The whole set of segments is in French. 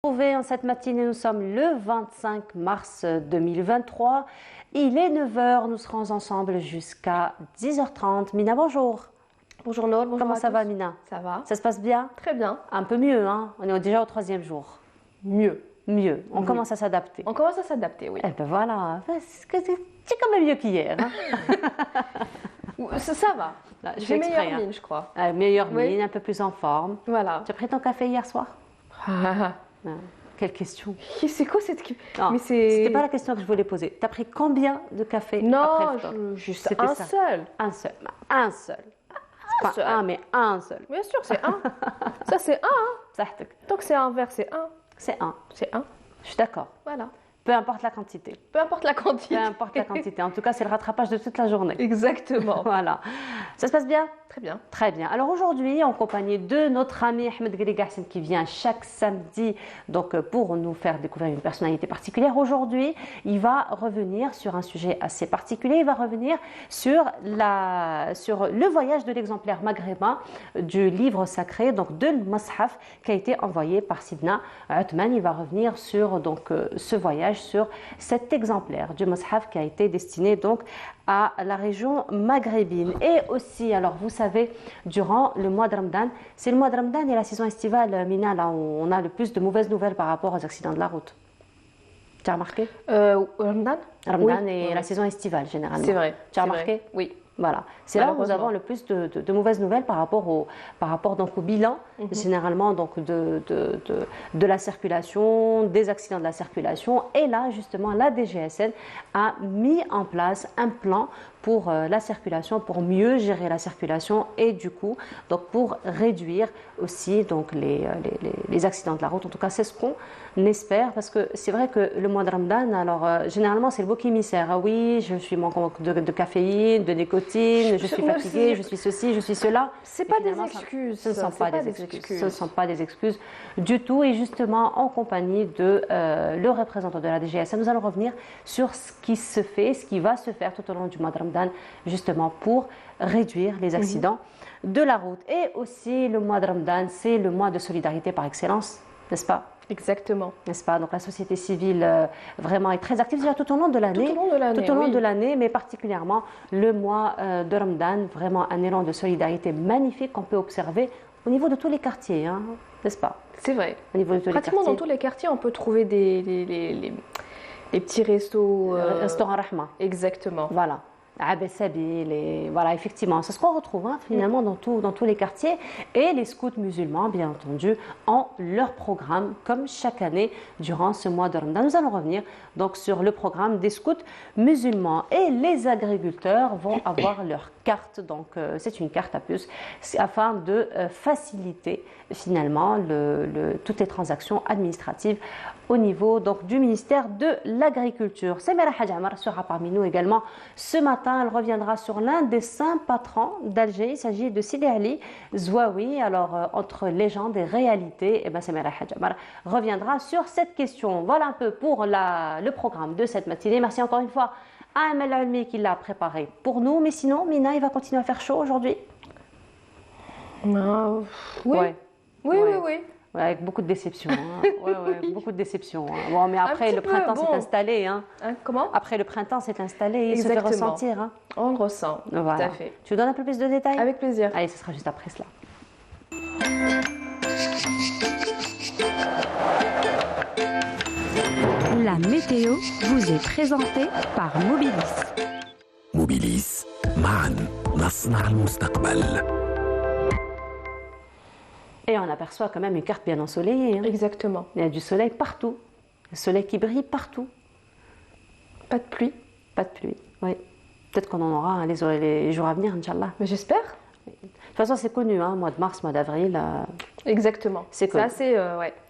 En cette matinée, nous sommes le 25 mars 2023. Il est 9 h, nous serons ensemble jusqu'à 10 h 30. Mina, bonjour. Bonjour Nour, bonjour. Comment ça va, Mina? Ça va. Ça se passe bien? Très bien. Un peu mieux, hein? On est déjà au 3e jour. Mieux. Mieux. On commence à s'adapter. On commence à s'adapter, oui. Eh ben voilà. C'est quand même mieux qu'hier. Hein? Ça va. J'ai meilleure mine, je crois. Meilleure mine, un peu plus en forme. Voilà. Tu as pris ton café hier soir? Quelle question? C'est quoi cette question? Mais c'était pas la question que je voulais poser. Tu as pris combien de café après le Non, juste un seul. Un seul. Un seul. Pas seul. un, mais un seul. Bien sûr, c'est un. Ça, c'est un. Hein. Tant que c'est un verre, c'est un. C'est un. C'est un. Je suis d'accord. Voilà. Peu importe la quantité. Peu importe la quantité. Peu importe la quantité. En tout cas, c'est le rattrapage de toute la journée. Exactement. Voilà. Ça se passe bien? Très bien. Très bien. Alors aujourd'hui, en compagnie de notre ami Ahmed Ghaligassen qui vient chaque samedi donc pour nous faire découvrir une personnalité particulière. Aujourd'hui, il va revenir sur un sujet assez particulier. Il va revenir sur le voyage de l'exemplaire maghrébin du livre sacré, donc de l'Mashaf, qui a été envoyé par Sidna Othman. Il va revenir sur donc ce voyage, sur cet exemplaire du Mashaf qui a été destiné donc à la région maghrébine. Et aussi, alors vous savez, durant le mois de Ramadan, c'est le mois de Ramadan et la saison estivale, Mina, là où on a le plus de mauvaises nouvelles par rapport aux accidents de la route. Tu as remarqué? Ramadan? Ramadan et la saison estivale, généralement. C'est vrai. Tu as remarqué? Oui. Voilà, c'est là où nous avons le plus de mauvaises nouvelles par rapport donc au bilan, généralement donc de la circulation, des accidents de la circulation. Et là, justement, la DGSN a mis en place un plan pour la circulation, pour mieux gérer la circulation et du coup, donc pour réduire aussi donc les accidents de la route. En tout cas, c'est ce qu'on espère, parce que c'est vrai que le mois de Ramadan, alors généralement c'est le bouc émissaire. Ah oui, je suis manquante de caféine, de nicotine, je suis fatiguée, je suis ceci, je suis cela. C'est pas des excuses. Ce ne sont pas des excuses. Ce ne sont pas des excuses du tout. Et justement, en compagnie de le représentant de la DGSN, nous allons revenir sur ce qui se fait, ce qui va se faire tout au long du mois de Ramadan, justement pour réduire les accidents de la route. Et aussi, le mois de Ramadan, c'est le mois de solidarité par excellence, n'est-ce pas? Exactement. N'est-ce pas? Donc la société civile vraiment est très active tout au long de l'année. Tout au long de l'année, mais particulièrement le mois de Ramadan, vraiment un élan de solidarité magnifique qu'on peut observer au niveau de tous les quartiers, hein, n'est-ce pas? C'est vrai. Au niveau de tous pratiquement les quartiers. dans tous les quartiers, on peut trouver les petits restos. Restaurant Rahma. Exactement. Voilà. Voilà, effectivement, c'est ce qu'on retrouve finalement dans tous les quartiers. Et les scouts musulmans, bien entendu, ont leur programme, comme chaque année, durant ce mois de Ramadan. Nous allons revenir donc sur le programme des scouts musulmans. Et les agriculteurs vont avoir leur carte, donc c'est une carte à puce, afin de faciliter finalement toutes les transactions administratives au niveau donc, du ministère de l'Agriculture. Samira Hadjamar sera parmi nous également ce matin. Elle reviendra sur l'un des saints patrons d'Alger. Il s'agit de Sidi Ali Zouaoui. Alors, entre légende et réalité, Samira Hadjamar reviendra sur cette question. Voilà un peu pour le programme de cette matinée. Merci encore une fois à Amel Almi qui l'a préparé pour nous. Mais sinon, Mina, il va continuer à faire chaud aujourd'hui? Oui. Ouais. Oui. Ouais, avec beaucoup de déception. Beaucoup de déception. Bon, mais après, le printemps s'est installé. Comment? Après, le printemps s'est installé, il se fait ressentir. On le ressent, voilà. Tout à fait. Tu nous donnes un peu plus de détails? Avec plaisir. Allez, ce sera juste après cela. La météo vous est présentée par Mobilis. Mobilis, معاً نصنع المستقبل. Et on aperçoit quand même une carte bien ensoleillée. Exactement. Il y a du soleil partout. Le soleil qui brille partout. Pas de pluie. Pas de pluie, oui. Peut-être qu'on en aura les jours à venir, Inch'Allah. Mais j'espère. De toute façon, c'est connu, mois de mars, mois d'avril. Exactement. C'est connu. assez,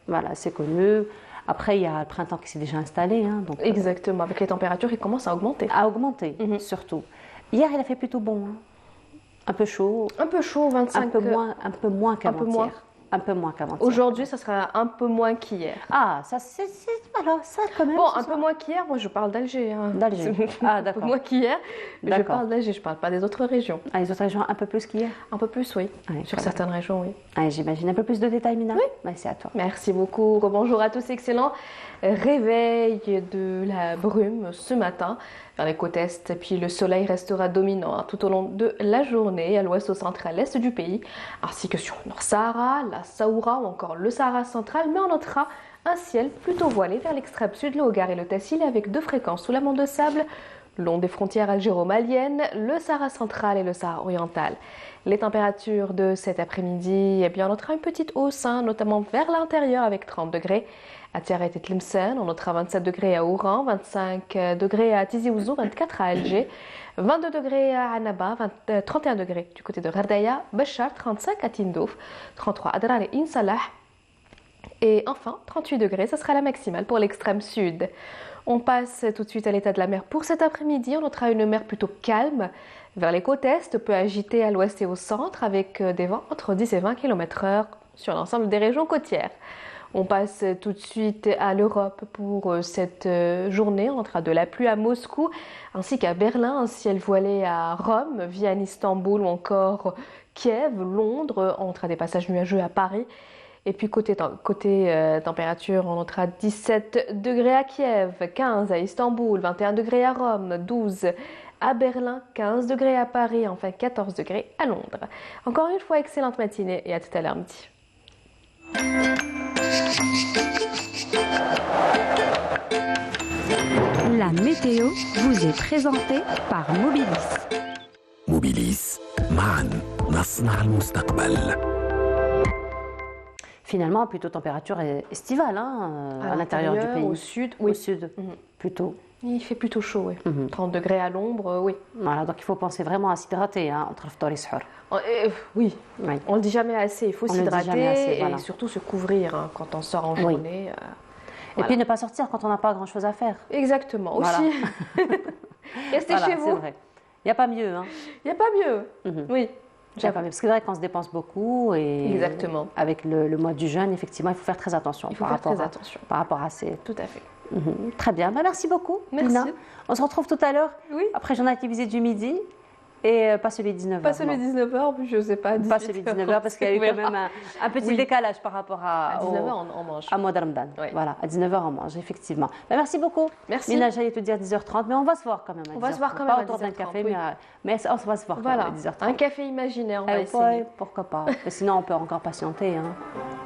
Voilà, c'est connu. Après, il y a le printemps qui s'est déjà installé. Donc, exactement. Avec les températures qui commencent à augmenter. Surtout. Hier, il a fait plutôt bon. Un peu chaud. Un peu chaud, 25. Un peu moins qu'avant-hier. un peu moins qu'avant-hier. Aujourd'hui, ça sera un peu moins qu'hier. Ah, ça, voilà, ça quand même. Bon, un peu moins qu'hier, moi je parle d'Alger. Hein. D'Alger. Ah, d'accord. Un peu moins qu'hier, mais je D'accord. parle d'Alger, je parle pas des autres régions. Ah, les autres régions un peu plus qu'hier? Un peu plus, oui. Ouais, Sur très certaines régions, oui. bien. J'imagine un peu plus de détails, Mina? Oui. Ouais, c'est à toi. Merci beaucoup. Bonjour à tous. Excellent réveil de la brume ce matin vers les côtes est. Et puis le soleil restera dominant tout au long de la journée à l'ouest, au centre, à l'est du pays, ainsi que sur le Nord-Sahara, la Saoura ou encore le Sahara central. Mais on notera un ciel plutôt voilé vers l'extrême sud, le Hogar et le Tassil, avec 2 fréquences sous la monte de sable long des frontières algéro-maliennes, le Sahara central et le Sahara oriental. Les températures de cet après-midi, eh bien, on notera une petite hausse, notamment vers l'intérieur avec 30 degrés à Tiaret et Tlemcen, on notera 27 degrés à Oran, 25 degrés à Tizi Ouzou, 24 à Alger, 22 degrés à Annaba, 31 degrés du côté de Ghardaïa, Béchar, 35 à Tindouf, 33 à Adrar et Insalah, et enfin 38 degrés, ce sera la maximale pour l'extrême sud. On passe tout de suite à l'état de la mer pour cet après-midi. On notera une mer plutôt calme vers les côtes est, peu agitée à l'ouest et au centre, avec des vents entre 10 et 20 km/h sur l'ensemble des régions côtières. On passe tout de suite à l'Europe pour cette journée. On notera de la pluie à Moscou ainsi qu'à Berlin, un ciel voilé à Rome, Vienne, Istanbul ou encore Kiev, Londres. On notera des passages nuageux à Paris. Et puis côté température, on notera 17 degrés à Kiev, 15 à Istanbul, 21 degrés à Rome, 12 à Berlin, 15 degrés à Paris, enfin 14 degrés à Londres. Encore une fois, excellente matinée et à tout à l'heure midi. La météo vous est présentée par Mobilis. موبيليس معا نصنع المستقبل. Finalement, plutôt température estivale à l'intérieur du pays. Au sud, oui. Au sud, plutôt. Il fait plutôt chaud, oui. 30 degrés à l'ombre, oui. Voilà, donc il faut penser vraiment à s'hydrater entre الفطور والسحور. Oui, Oui. on le dit jamais assez. Il faut On le dit jamais s'hydrater assez, voilà. et surtout se couvrir quand on sort en journée. Et puis ne pas sortir quand on n'a pas grand-chose à faire. Exactement, Voilà. aussi. Restez Voilà, chez c'est vous. vrai. Il n'y a pas mieux. Il n'y a pas mieux. Oui. Il y a pas mieux. Parce que c'est vrai qu'on se dépense beaucoup. Et Exactement. avec le mois du jeûne, effectivement, il faut faire très attention. Il faut faire très attention. Par rapport à ces... Tout à fait. Très bien. Merci beaucoup, Merci. Nina. On se retrouve tout à l'heure. Oui. Après journal télévisé du midi. Et pas celui de 19h. Pas celui de 19h, je ne sais pas. Pas celui de 19h parce qu'il y a eu quand même un petit décalage par rapport à 19h, on mange. à mois de Ramadan. Oui. Voilà, à 19h on mange, effectivement. Merci beaucoup. Merci. Mina, j'allais te dire 10h30, mais on va se voir quand même à 10h30. On va se voir quand même pas à autour d'un 10h30, café, oui. mais on va se voir quand même à 10h30. Un café imaginaire, on va Eh, essayer. pourquoi pas. Mais sinon, on peut encore patienter.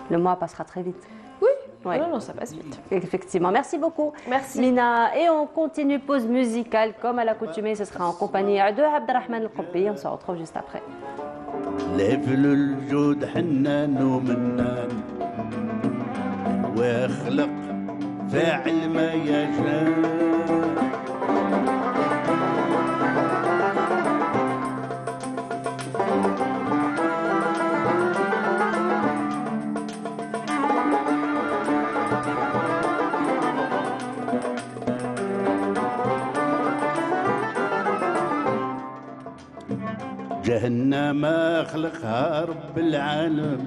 Le mois passera très vite. Oui. Ouais. Non, ça passe vite. Effectivement. Merci beaucoup, Merci. Mina. Et on continue pause musicale comme à l'accoutumée. Ce sera en compagnie de Abdelrahman El-Qobbi. On se retrouve juste après. ليفل الجود حنان ومنان ويخلق فاعل ما يشاء جهنم خلقها رب العالم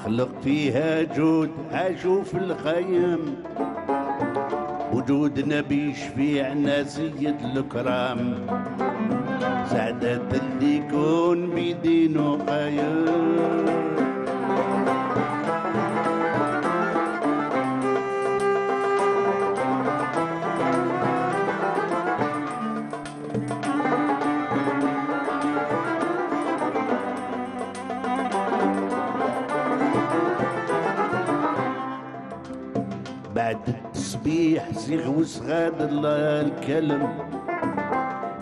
خلق فيها جود عاشوا في الخيم وجود نبي شفيعنا سيد الكرام سعادة اللي يكون بيدينه قايم بعد التسبيح زيغ وصغاد الله الكلم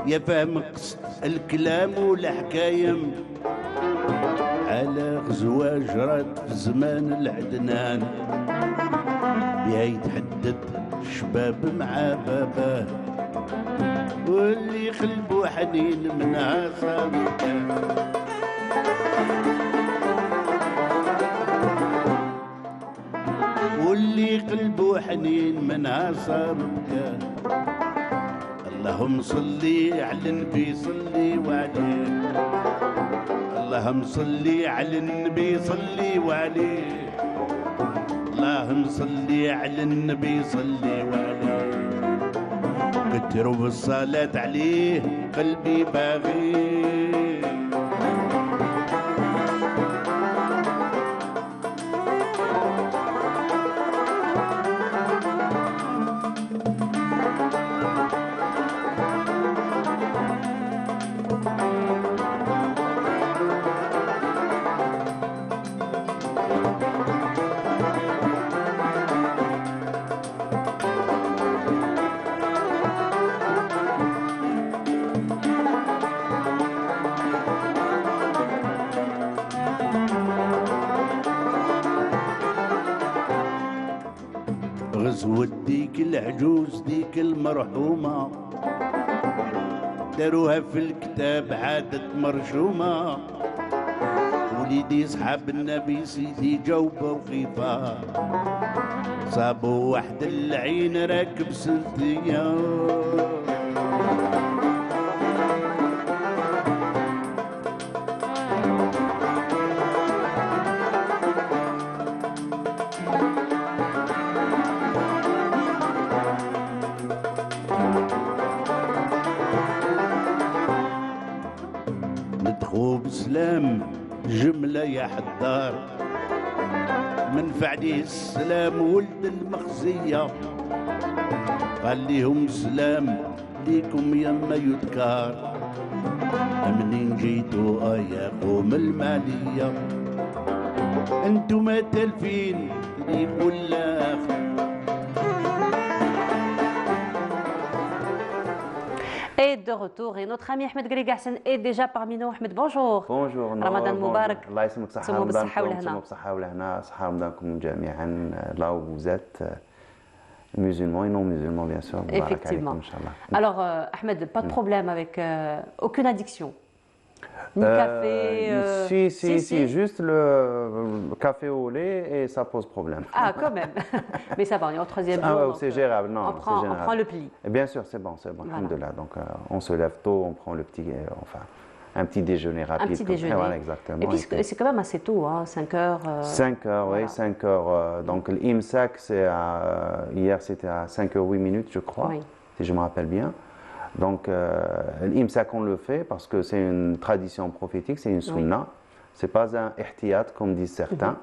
يا فهم قصد الكلام والحكايم على غزوة جرت في زمان العدنان بها يتحدد الشباب مع باباه واللي خلبو حنين منها صابته واللي قلبه حنين منها صار بكى اللهم صلي على النبي صلي وعليه اللهم صلي على النبي صلي وعليه اللهم صلي على النبي صلي وعليه كتروا بالصلاة عليه قلبي باغي غزوة ديك العجوز ديك المرحومة داروها في الكتاب عادت مرشومة وليدي صحاب النبي سيدي جاوبوا خيفا صابوا واحد العين راكب سلطية ندخو بسلام جملة يا حدار منفع ليه السلام ولد المخزية قال ليهم سلام ليكم يما يذكر منين جيتوا يا قوم المالية انتم تلفين ليك ولا Et de retour, et notre ami Ahmed Grigassen est déjà parmi nous. Ahmed, bonjour. Bonjour. Ramadan Moubarak. الله يسلمك صحة رمضانكم بصحة ولهنا صحة رمضانكم جميعا là où vous êtes musulmans et non musulmans bien sûr. Effectivement. Alors Ahmed, pas de problème avec aucune addiction. Ni café. Si, juste le café au lait et ça pose problème. Ah, quand même. Mais ça va, on est au troisième jour. Ah, c'est gérable, non. On prend le pli. Et bien sûr, c'est bon, voilà. Alhamdoulilah. Donc, on se lève tôt, on prend le petit, un petit déjeuner rapide. Un petit déjeuner. Voilà, exactement. Et puis, c'est quand même assez tôt, hein, 5 heures. 5 heures, voilà. oui, 5 heures. Donc, l'IMSAC, hier, c'était à 5 h 8 minutes, je crois, oui. Si je me rappelle bien. Donc, l'IMSAC, on le fait parce que c'est une tradition prophétique, c'est une sunna. Ce n'est pas un ihtiyat, comme disent certains.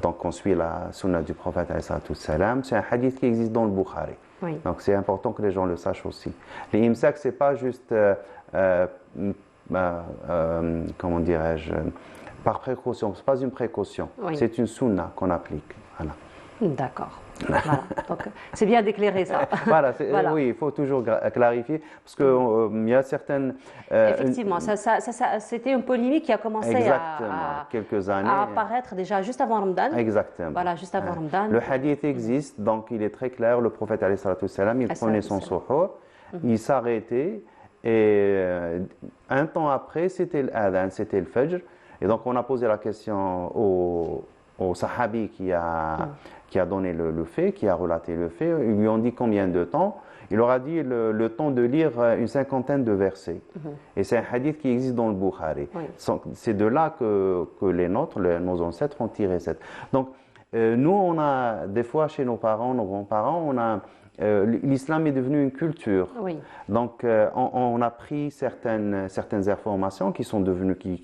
Donc, on suit la sunna du prophète, c'est un hadith qui existe dans le Bukhari. Oui. Donc, c'est important que les gens le sachent aussi. L'IMSAC, ce n'est pas juste, comment dirais-je, par précaution, ce n'est pas une précaution, oui. C'est une sunna qu'on applique. Voilà. D'accord. Voilà. Donc, c'est bien d'éclairer ça. Voilà, oui, il faut toujours clarifier parce qu'il y a certaines. Effectivement, c'était une polémique qui a commencé quelques années, à apparaître déjà juste avant Ramadan. Exactement. Voilà, juste avant Ramadan. Le hadith existe, donc il est très clair. Le prophète alayhi salatu wassalam, il prenait son suhour, il s'arrêtait et un temps après, c'était l'adhan, c'était le fajr. Et donc on a posé la question au sahabi qui a donné le fait, qui a relaté le fait. Ils lui ont dit combien de temps. Il leur a dit le temps de lire une cinquantaine de versets. Et c'est un hadith qui existe dans le Bukhari. Oui. C'est de là que nos ancêtres ont tiré cette. Donc, nous, on a, des fois, chez nos parents, nos grands-parents, l'islam est devenu une culture. Oui. Donc, on a pris certaines informations qui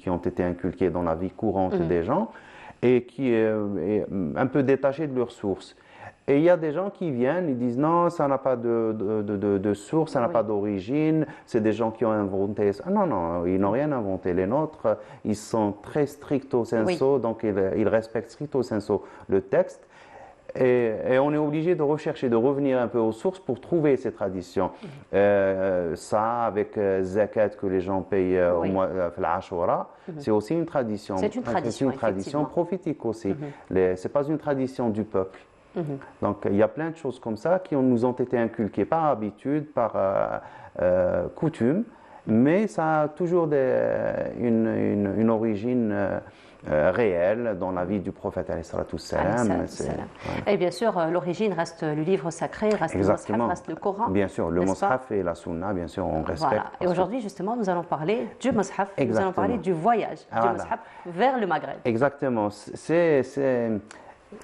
ont été inculquées dans la vie courante des gens et qui est un peu détachées de leurs sources. Et il y a des gens qui viennent, ils disent non, ça n'a pas de source, ça n'a pas d'origine, c'est des gens qui ont inventé ça. Non, ils n'ont rien inventé. Les nôtres, ils sont très stricto sensu, donc ils respectent stricto sensu le texte. Et on est obligé de rechercher, de revenir un peu aux sources pour trouver ces traditions. Ça, avec zakat que les gens payent au mois de l'Ashura, c'est aussi une tradition. C'est une tradition prophétique aussi. Ce n'est pas une tradition du peuple. Donc il y a plein de choses comme ça qui nous ont été inculquées par habitude, par coutume, mais ça a toujours une origine réel dans la vie du prophète alayhi salatu wassalam. Et bien sûr, l'origine reste le livre sacré, reste le mushaf, reste le Coran. Bien sûr, le mushaf et la sunna, bien sûr, on respecte. Voilà. Et aujourd'hui, justement, nous allons parler du mushaf, nous allons parler du voyage du mushaf vers le Maghreb. Exactement.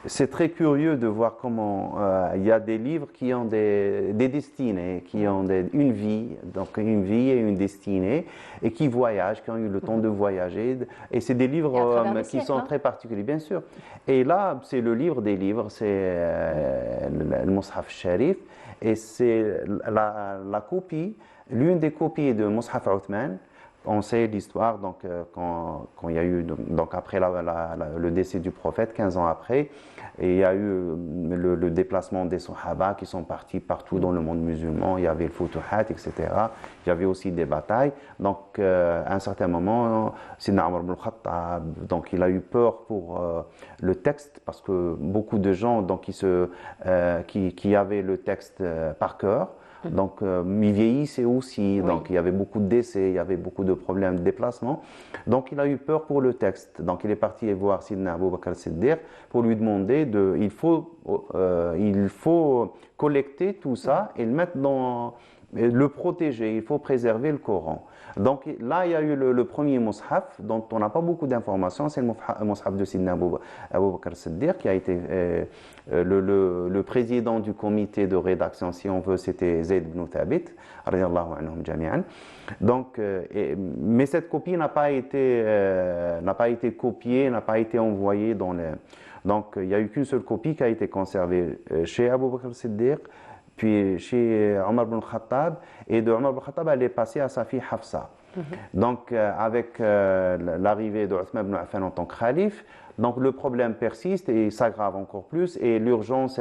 C'est très curieux de voir comment il y a des livres qui ont des destinées, qui ont une vie, donc une vie et une destinée, et qui voyagent, qui ont eu le temps de voyager. Et c'est des livres qui sont très particuliers, bien sûr. Et là, c'est le livre des livres, c'est le Mushaf Sharif, et c'est la copie, l'une des copies de Mushaf Uthman. On sait l'histoire, donc quand il y a eu, donc après le décès du prophète, 15 ans après, et il y a eu le déplacement des Sahaba qui sont partis partout dans le monde musulman. Il y avait le Futuhat, etc. Il y avait aussi des batailles. Donc à un certain moment, Sidna Omar ibn Khattab, donc il a eu peur pour le texte, parce que beaucoup de gens donc, qui avaient le texte par cœur, donc, il vieillissait aussi, donc il y avait beaucoup de décès, il y avait beaucoup de problèmes de déplacement. Donc, il a eu peur pour le texte. Donc, il est parti voir Sidna Abu Bakr as-Siddiq pour lui demander il faut collecter tout ça et le mettre le protéger, il faut préserver le Coran. Donc là, il y a eu le premier mushaf dont on n'a pas beaucoup d'informations, c'est le mushaf de Sidna Abu Bakr as-Siddiq qui a été le président du comité de rédaction, si on veut, c'était Zayd ibn Thabit, radiyallahu anhum jami'an. Donc, mais cette copie n'a pas été copiée, n'a pas été envoyée dans les... Donc, il n'y a eu qu'une seule copie qui a été conservée chez Abu Bakr as-Siddiq, puis chez Omar ibn Khattab, et de Omar ibn Khattab, elle est passée à sa fille Hafsa. Donc, avec l'arrivée de Uthman ibn Affan en tant que calife, donc le problème persiste et s'aggrave encore plus, et l'urgence,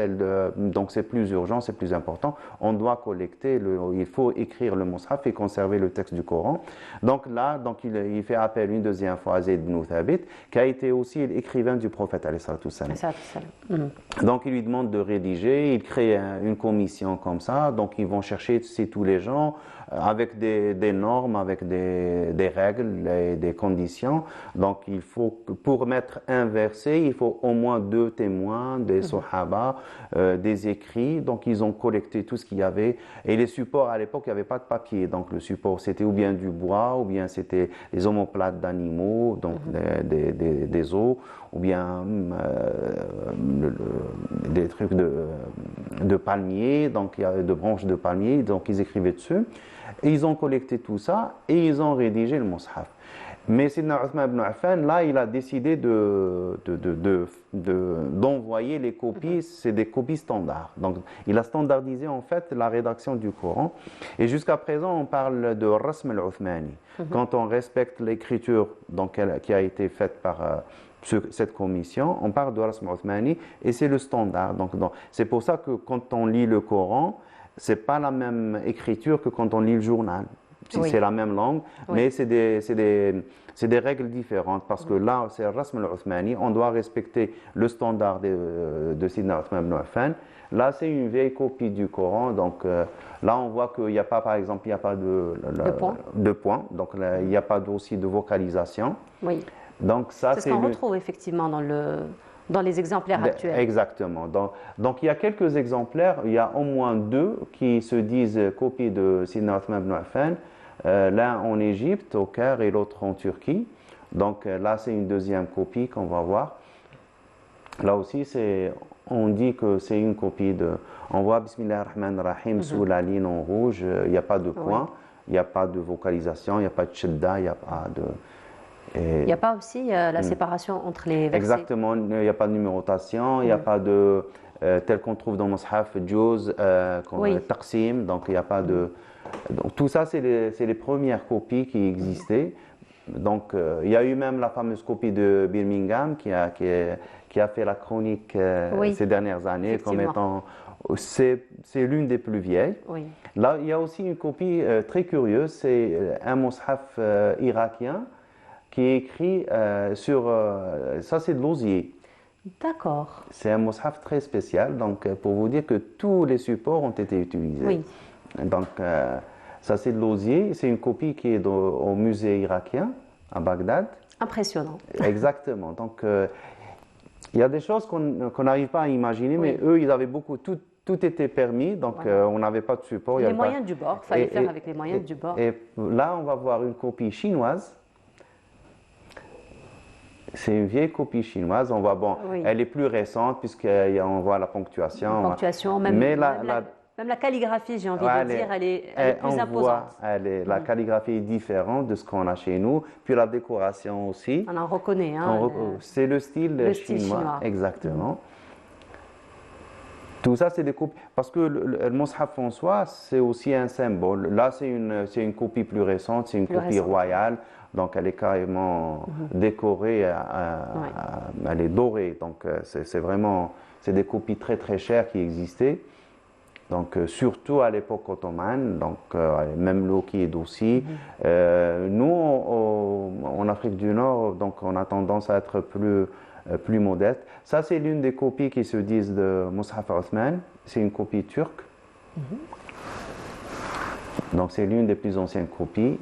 donc c'est plus urgent, c'est plus important. On doit collecter, il faut écrire le mushaf et conserver le texte du Coran. Donc là, il fait appel une deuxième fois à Zayd ibn Thabit, qui a été aussi l'écrivain du prophète alayhi salatu wassalam. Donc il lui demande de rédiger, il crée une commission comme ça, donc ils vont chercher tous les gens avec des normes, avec des règles et des conditions. Donc il faut, pour mettre un verset, il faut au moins 2 témoins, des Sahaba, des écrits. Donc ils ont collecté tout ce qu'il y avait. Et les supports, à l'époque, il n'y avait pas de papier. Donc le support, c'était ou bien du bois, ou bien c'était des omoplates d'animaux, donc des os, ou bien des trucs de palmiers, donc il y avait de branches de palmiers, donc ils écrivaient dessus. Et ils ont collecté tout ça et ils ont rédigé le mushaf. Mais Sidna Uthman ibn Affan, là, il a décidé d'envoyer les copies, c'est des copies standards. Donc, il a standardisé en fait la rédaction du Coran. Et jusqu'à présent, on parle de Rasm al-Uthmani. Quand on respecte l'écriture qui a été faite par cette commission, on parle de Rasm al-Uthmani et c'est le standard. Donc, c'est pour ça que quand on lit le Coran, c'est pas la même écriture que quand on lit le journal. C'est la même langue, mais c'est des règles différentes, parce que là, c'est Rasm al-Uthmani, on doit respecter le standard de Sidna Uthman ibn Affan. Là, c'est une vieille copie du Coran, donc là, on voit qu'il n'y a pas, par exemple, il n'y a pas de points, donc il n'y a pas aussi de vocalisation. Oui. Donc ça, c'est ce qu'on retrouve effectivement dans les exemplaires actuels. Exactement. Donc il y a quelques exemplaires, il y a au moins 2 qui se disent copies de Sidna Uthman ibn Affan, l'un en Égypte, au Caire, et l'autre en Turquie. Donc là, c'est une deuxième copie qu'on va voir. Là aussi, on dit que c'est une copie on voit Bismillah ar-Rahman ar-Rahim sous la ligne en rouge, il n'y a pas de point, il n'y a pas de vocalisation, il n'y a pas de shidda, il n'y a pas de... Il n'y a pas aussi la séparation entre les versets. Exactement, il n'y a pas de numérotation, il n'y a pas de tel qu'on trouve dans Mushaf, Juz, Taqsim, donc il n'y a pas de... Donc tout ça, c'est les premières copies qui existaient. Donc il y a eu même la fameuse copie de Birmingham qui a fait la chronique ces dernières années comme étant... C'est l'une des plus vieilles. Oui. Là, il y a aussi une copie très curieuse, c'est un Mushaf irakien qui est écrit sur... ça, c'est de l'osier. D'accord. C'est un mushaf très spécial, donc pour vous dire que tous les supports ont été utilisés. Oui. Donc, ça, c'est de l'osier. C'est une copie qui est au musée irakien, à Bagdad. Impressionnant. Exactement. Donc, il y a des choses qu'on n'arrive pas à imaginer, mais eux, ils avaient beaucoup, tout était permis, donc on n'avait pas de support. Les moyens du bord, il fallait faire avec les moyens du bord. Et là, on va voir une copie chinoise. C'est une vieille copie chinoise. On voit, elle est plus récente puisqu'on voit la ponctuation. La ponctuation, même la calligraphie, j'ai envie de dire, elle est plus imposante. La calligraphie est différente de ce qu'on a chez nous. Puis la décoration aussi. On en reconnaît. C'est le style chinois. Exactement. Tout ça, c'est des copies. Parce que le Mus'haf en soi, c'est aussi un symbole. Là, c'est une copie plus récente, c'est une copie royale. Donc, elle est carrément décorée, elle est dorée. Donc, c'est des copies très très chères qui existaient. Donc, surtout à l'époque ottomane, donc même l'Okhid aussi. Nous, en Afrique du Nord, donc, on a tendance à être plus modeste. Ça, c'est l'une des copies qui se disent de Mus'haf Othman. C'est une copie turque. Donc, c'est l'une des plus anciennes copies.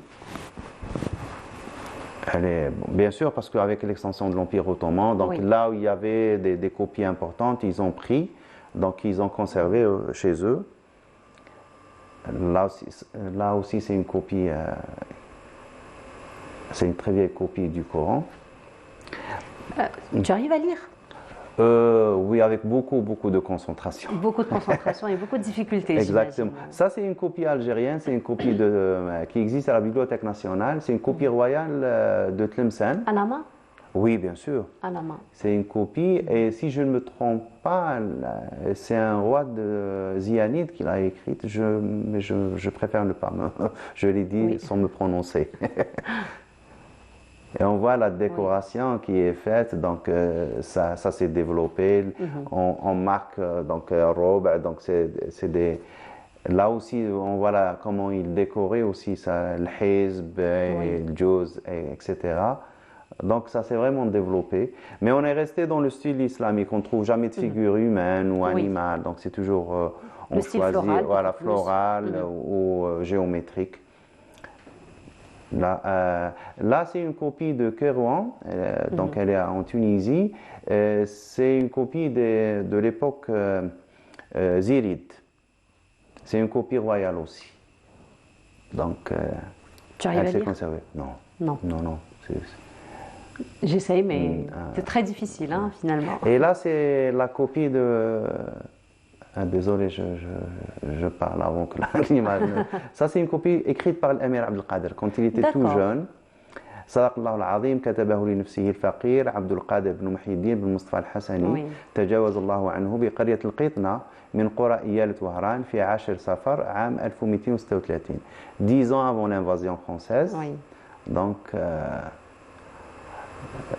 Elle est, bien sûr, parce qu'avec l'extension de l'Empire ottoman, donc là où il y avait des copies importantes, ils ont pris, donc ils ont conservé chez eux. Là aussi c'est une copie, c'est une très vieille copie du Coran. Tu arrives à lire? Oui, avec beaucoup de concentration. Beaucoup de concentration et beaucoup de difficultés. Exactement. Ça, c'est une copie algérienne, c'est une copie qui existe à la Bibliothèque nationale. C'est une copie royale de Tlemcen. À la main? Oui, bien sûr. À la main. C'est une copie, et si je ne me trompe pas, c'est un roi de Zianide qui l'a écrite. Mais je préfère ne pas je l'ai dit sans me prononcer. Et on voit la décoration qui est faite, donc ça s'est développé. On marque donc robe, donc là aussi on voit comment il décorait aussi ça, le hizb, le juz, etc. Donc ça s'est vraiment développé. Mais on est resté dans le style islamique. On ne trouve jamais de figure humaine ou animale. Donc c'est toujours on choisit floral ou géométrique. Là, c'est une copie de Kérouan, donc elle est en Tunisie. C'est une copie de l'époque ziride. C'est une copie royale aussi. Donc, tu arrives elle à s'est lire? conservée. Non. J'essaye, mais c'est très difficile, finalement. Et là, c'est la copie de... désolé, je parle avant que l'image. Ça, c'est une copie écrite par l'émir Abdelkader quand il était tout jeune. صدق الله العظيم كتبه لنفسه الفقير عبد القادر بن محي الدين بن مصطفى الحسني تجاوز الله عنه بقرية القيطنة من قرى إيالة وهران في 10 صفر عام 1236 10 ans avant l'invasion française. Donc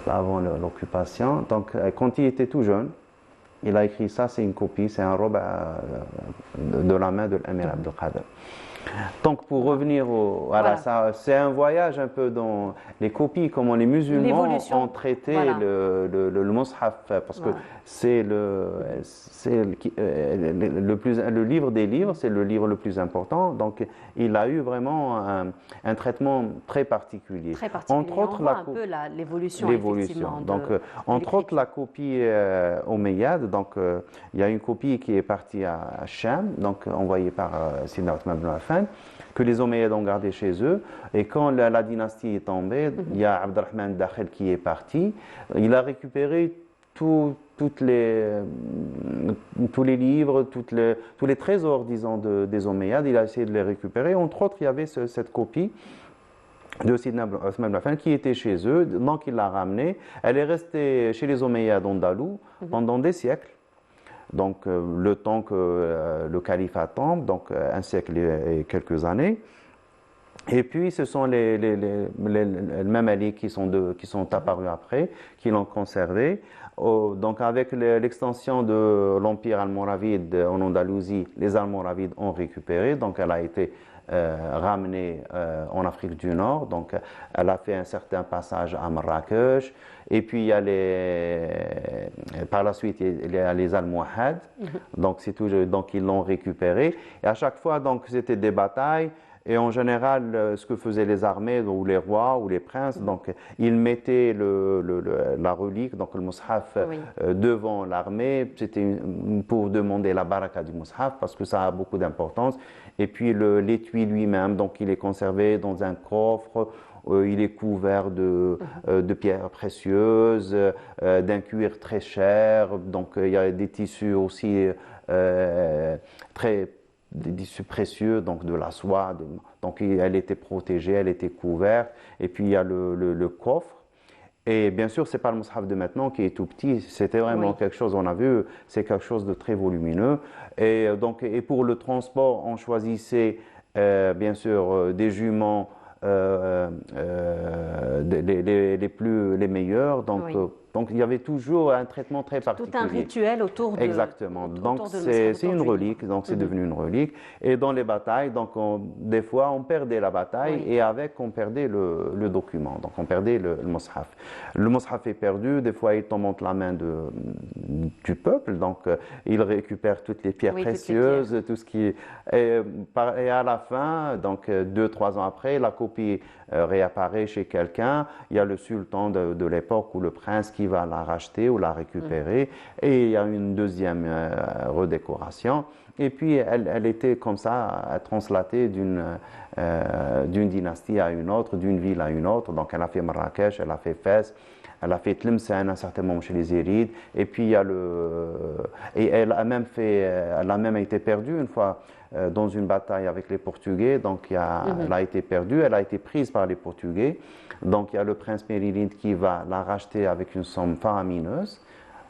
avant l'occupation. Donc quand il était tout jeune, il a écrit ça, c'est une copie, c'est un robe de la main de l'émir Abdelkader. Donc pour revenir c'est un voyage un peu dans les copies, comment les musulmans ont traité le Mus'haf, parce que c'est le livre des livres, c'est le livre le plus important. Donc il a eu vraiment un traitement très particulier. Entre autres, on voit un peu l'évolution. Donc entre autres la copie omeyyade. Donc il y a une copie qui est partie à Cham, donc envoyée par Sidna Othman ibn Affan, que les Omeyyades ont gardé chez eux. Et quand la dynastie est tombée, il y a Abdelrahman Dakhel qui est parti. Il a récupéré tous les livres, tous les trésors, disons, des Omeyyades. Il a essayé de les récupérer. Entre autres, il y avait cette copie de Sidna Othman ibn Affan qui était chez eux. Donc il l'a ramenée. Elle est restée chez les Omeyyades andalous pendant des siècles. Donc le temps que le califat tombe, donc un siècle et quelques années. Et puis ce sont les Mamaliks qui sont apparus après, qui l'ont conservé. Donc avec l'extension de l'empire almoravide en Andalousie, les Almoravides ont récupéré, donc elle a été ramenée en Afrique du Nord. Donc elle a fait un certain passage à Marrakech. Et puis il y a par la suite il y a les Almohades. Donc ils l'ont récupéré. Et à chaque fois donc c'était des batailles. Et en général, ce que faisaient les armées ou les rois ou les princes, donc ils mettaient la relique, donc le mushaf, devant l'armée. C'était pour demander la baraka du mushaf parce que ça a beaucoup d'importance. Et puis l'étui lui-même, donc il est conservé dans un coffre. Il est couvert de pierres précieuses, d'un cuir très cher. Donc il y a des tissus aussi des tissus précieux, donc de la soie. Donc elle était protégée, elle était couverte. Et puis il y a le coffre. Et bien sûr, c'est pas le mushaf de maintenant qui est tout petit. C'était vraiment quelque chose, on a vu, c'est quelque chose de très volumineux. Et pour le transport, on choisissait bien sûr des juments les meilleurs. Donc il y avait toujours un traitement très particulier. Tout un rituel autour de. Exactement. Donc c'est une relique. Donc c'est devenu une relique. Et dans les batailles, donc des fois on perdait la bataille et avec on perdait le document. Donc on perdait le mushaf. Le mushaf est perdu. Des fois il tombe entre la main du peuple. Donc il récupère toutes les pierres précieuses, tout ce qui et à la fin, donc 2-3 ans après, la copie réapparaît chez quelqu'un. Il y a le sultan de l'époque ou le prince qui va la racheter ou la récupérer. Et il y a une deuxième redécoration. Et puis, elle était comme ça, translatée d'une dynastie à une autre, d'une ville à une autre. Donc, elle a fait Marrakech, elle a fait Fès, elle a fait Tlemcen, un certain moment chez les Érides. Et puis, il y a et elle a même été perdue une fois dans une bataille avec les Portugais. Donc, elle a été perdue, elle a été prise par les Portugais. Donc, il y a le prince Mérilide qui va la racheter avec une somme faramineuse.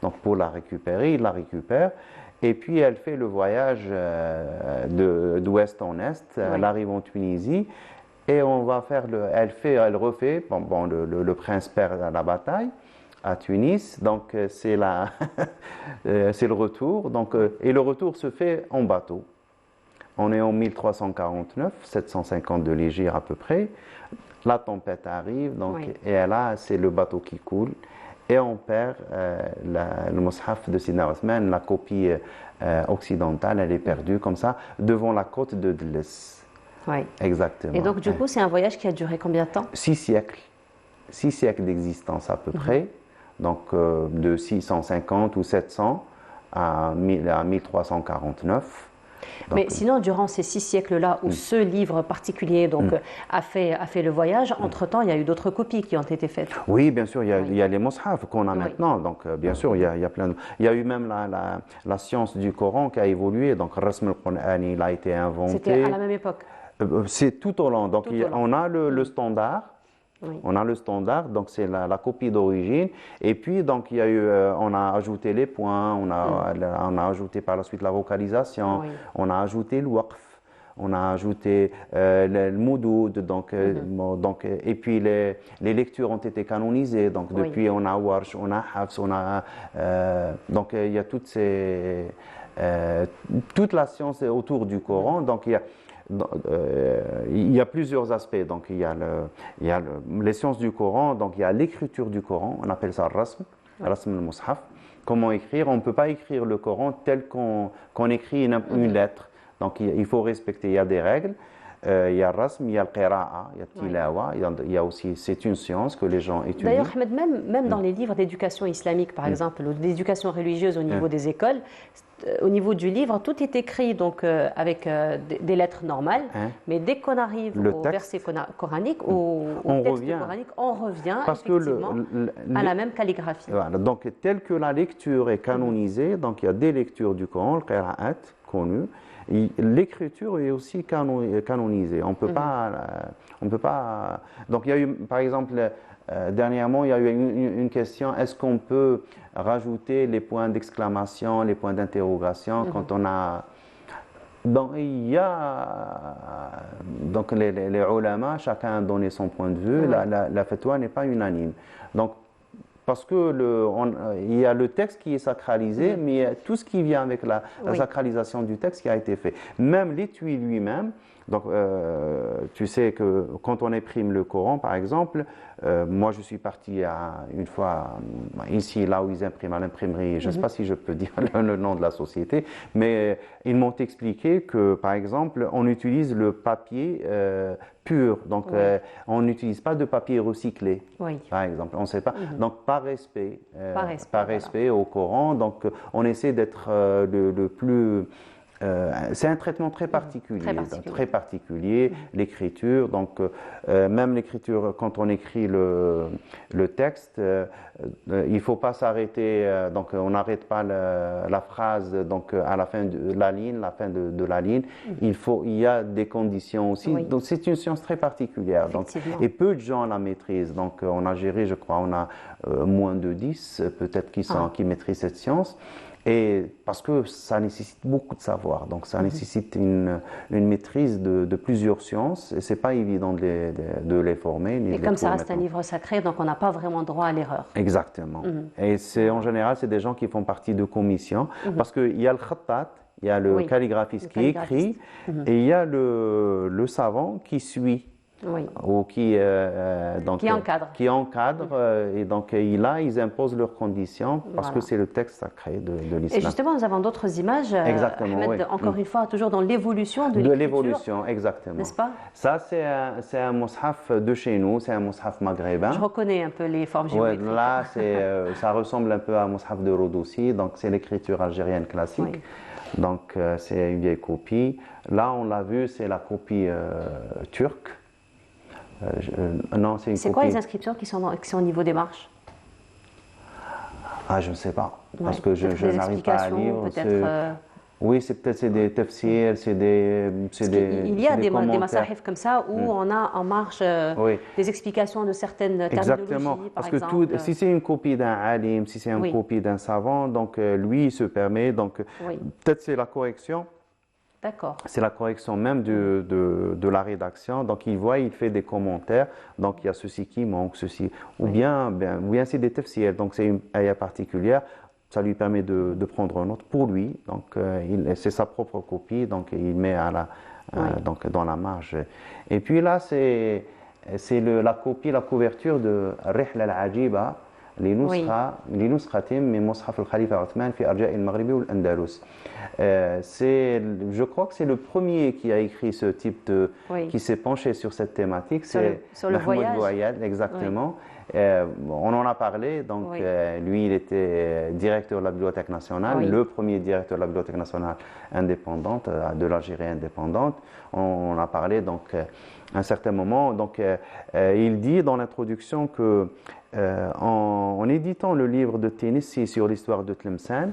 Donc, pour la récupérer, il la récupère. Et puis, elle fait le voyage d'ouest en est. Elle arrive en Tunisie. Et on va faire elle refait. Bon, le prince perd la bataille à Tunis. Donc, c'est le retour. Donc, et le retour se fait en bateau. On est en 1349, 750 de l'Hégire à peu près. La tempête arrive, donc, et là, c'est le bateau qui coule. Et on perd le mushaf de Sidna Othman, la copie occidentale, elle est perdue comme ça, devant la côte de Dles. Oui. Exactement. Et donc, du coup, c'est un voyage qui a duré combien de temps? 6 siècles. 6 siècles d'existence à peu près. Donc, de 650 ou 700 à 1349. Donc, mais sinon, durant ces 6 siècles-là, où ce livre particulier a fait le voyage, entre-temps, il y a eu d'autres copies qui ont été faites. Oui, bien sûr, il y a les mushaf qu'on a maintenant. Donc, bien sûr, il y a plein de... Il y a eu même la science du Coran qui a évolué. Donc, Rasm al-Qur'ani, il a été inventé. C'était à la même époque? C'est tout au long. Donc, on a le standard. Oui. On a le standard, donc c'est la copie d'origine. Et puis, donc, il y a eu, on a ajouté les points, on a ajouté par la suite la vocalisation, on a ajouté le waqf, on a ajouté le moudoud, donc, et puis les lectures ont été canonisées. Donc, depuis, on a Warsh, on a Hafs, donc, il y a toute la science autour du Coran. Donc, il y a plusieurs aspects. Donc, il y a les sciences du Coran, donc il y a l'écriture du Coran, on appelle ça rasm al-mushaf. Comment écrire? On ne peut pas écrire le Coran tel qu'on écrit une lettre. Donc, il faut respecter, il y a des règles. Il y a rasm, il y a le qira'a, il y a le tilawa, il y a aussi, c'est une science que les gens étudient. D'ailleurs, Ahmed, même dans les livres d'éducation islamique, par exemple, ou d'éducation religieuse au niveau des écoles, au niveau du livre, tout est écrit donc, avec des lettres normales, mais dès qu'on arrive au verset coranique, au texte coranique, on revient effectivement à la même calligraphie. Voilà, donc, tel que la lecture est canonisée, donc il y a des lectures du Coran, le qira'at, connu. L'écriture est aussi canonisée. On peut pas. Donc il y a eu, par exemple, dernièrement, il y a eu une question, est-ce qu'on peut rajouter les points d'exclamation, les points d'interrogation quand on a... Donc il y a... Donc les ulama, chacun a donné son point de vue, la fatwa n'est pas unanime. Donc, parce que il y a le texte qui est sacralisé, mais il y a tout ce qui vient avec la sacralisation du texte qui a été fait. Même l'étui lui-même, Donc, tu sais que quand on imprime le Coran, par exemple, moi je suis parti une fois ici, là où ils impriment à l'imprimerie, je ne sais pas si je peux dire le nom de la société, mais ils m'ont expliqué que, par exemple, on utilise le papier pur, donc on n'utilise pas de papier recyclé, par exemple, on ne sait pas. Donc, par respect, voilà, au Coran, donc on essaie d'être le plus... c'est un traitement très particulier, l'écriture. Donc, même l'écriture, quand on écrit le texte, il ne faut pas s'arrêter. Donc, on n'arrête pas la phrase donc, à la fin de la ligne, de la ligne. Il y a des conditions aussi. Donc, c'est une science très particulière. Donc, et peu de gens la maîtrisent. Donc, en Algérie, je crois, on a moins de 10 peut-être qui maîtrisent cette science. Et parce que ça nécessite beaucoup de savoir, donc ça nécessite une maîtrise de plusieurs sciences, et c'est pas évident de les former. Et comme ça reste un livre sacré, donc on n'a pas vraiment droit à l'erreur. Exactement. Et en général, c'est des gens qui font partie de commissions, parce qu'il y a le khattat, il y a le calligraphiste qui écrit, et il y a le savant qui suit. Ou qui encadre, et donc ils imposent leurs conditions parce que c'est le texte sacré de l'islam. Et justement, nous avons d'autres images, Ahmed, encore une fois, toujours dans l'évolution de l'écriture. L'évolution, exactement. N'est-ce pas? Ça, c'est un mushaf de chez nous, c'est un mushaf maghrébin. Je reconnais un peu les formes géométriques. Là, ça ressemble un peu à un mushaf de Rodoussi, donc c'est l'écriture algérienne classique. Donc, c'est une vieille copie. Là, on l'a vu, c'est la copie turque. C'est quoi les inscriptions qui sont au niveau des marches? Je ne sais pas, parce que je n'arrive pas à lire. Oui, c'est des tafsirs, il y a des masahif comme ça où on a en marge des explications de certaines terminologies, parce que si c'est une copie d'un alim, si c'est une copie d'un savant, donc lui il se permet, donc peut-être c'est la correction. D'accord. C'est la correction même de la rédaction. Donc, il fait des commentaires. Donc, il y a ceci qui manque, ceci. Ou bien c'est des tafsirs. Donc, c'est une ayah particulière. Ça lui permet de prendre un autre pour lui. Donc, c'est sa propre copie. Donc, il met donc, dans la marge. Et puis là, c'est la couverture de Rihla al-Ajiba. لنسخة من مصحف الخليفة عثمان في أرجاء المغرب والأندلس. Je crois que c'est le premier qui a écrit ce type qui s'est penché sur cette thématique. C'est Mahmoud Bouayyad, exactement. On en a parlé, donc lui il était directeur de la Bibliothèque nationale, le premier directeur de la Bibliothèque nationale indépendante, de l'Algérie indépendante. On a parlé donc à un certain moment, donc il dit dans l'introduction que en éditant le livre de Ténissi sur l'histoire de Tlemcen,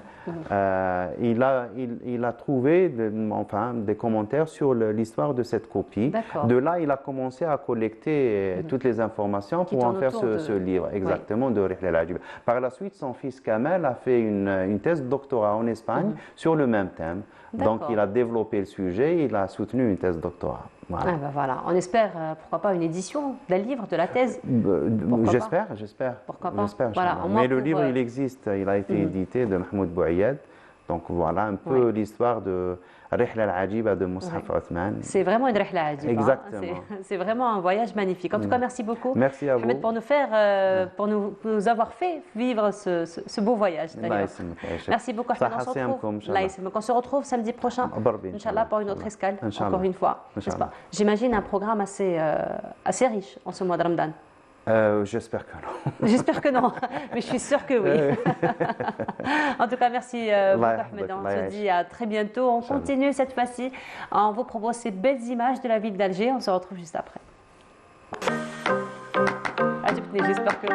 il a trouvé des commentaires sur l'histoire de cette copie. De là, il a commencé à collecter toutes les informations pour en faire ce livre, exactement, de Rihla al-Ajiba. Par la suite, son fils Kamel a fait une thèse de doctorat en Espagne sur le même thème. Donc, il a développé le sujet, il a soutenu une thèse de doctorat. Voilà. Voilà. On espère, pourquoi pas, une édition d'un livre, de la thèse. J'espère. Pourquoi pas. Voilà, mais le livre, il existe. Il a été édité de Mahmoud Bouayyad. Donc voilà un peu l'histoire de Rihla al-Ajiba de Mus'haf Othman. C'est vraiment une Rihla al-Ajiba. Exactement. C'est vraiment un voyage magnifique. En tout cas, merci beaucoup. Merci à vous. Pour nous avoir fait vivre ce beau voyage. Merci beaucoup. On se retrouve samedi prochain, Inch'Allah, pour une autre escale, encore une fois. J'imagine un programme assez riche en ce mois de Ramadan. J'espère que non. J'espère que non, mais je suis sûre que oui. En tout cas, merci beaucoup, Ahmed. On se dit à très bientôt. On continue cette fois-ci. On vous propose ces belles images de la ville d'Alger. On se retrouve juste après. J'espère que...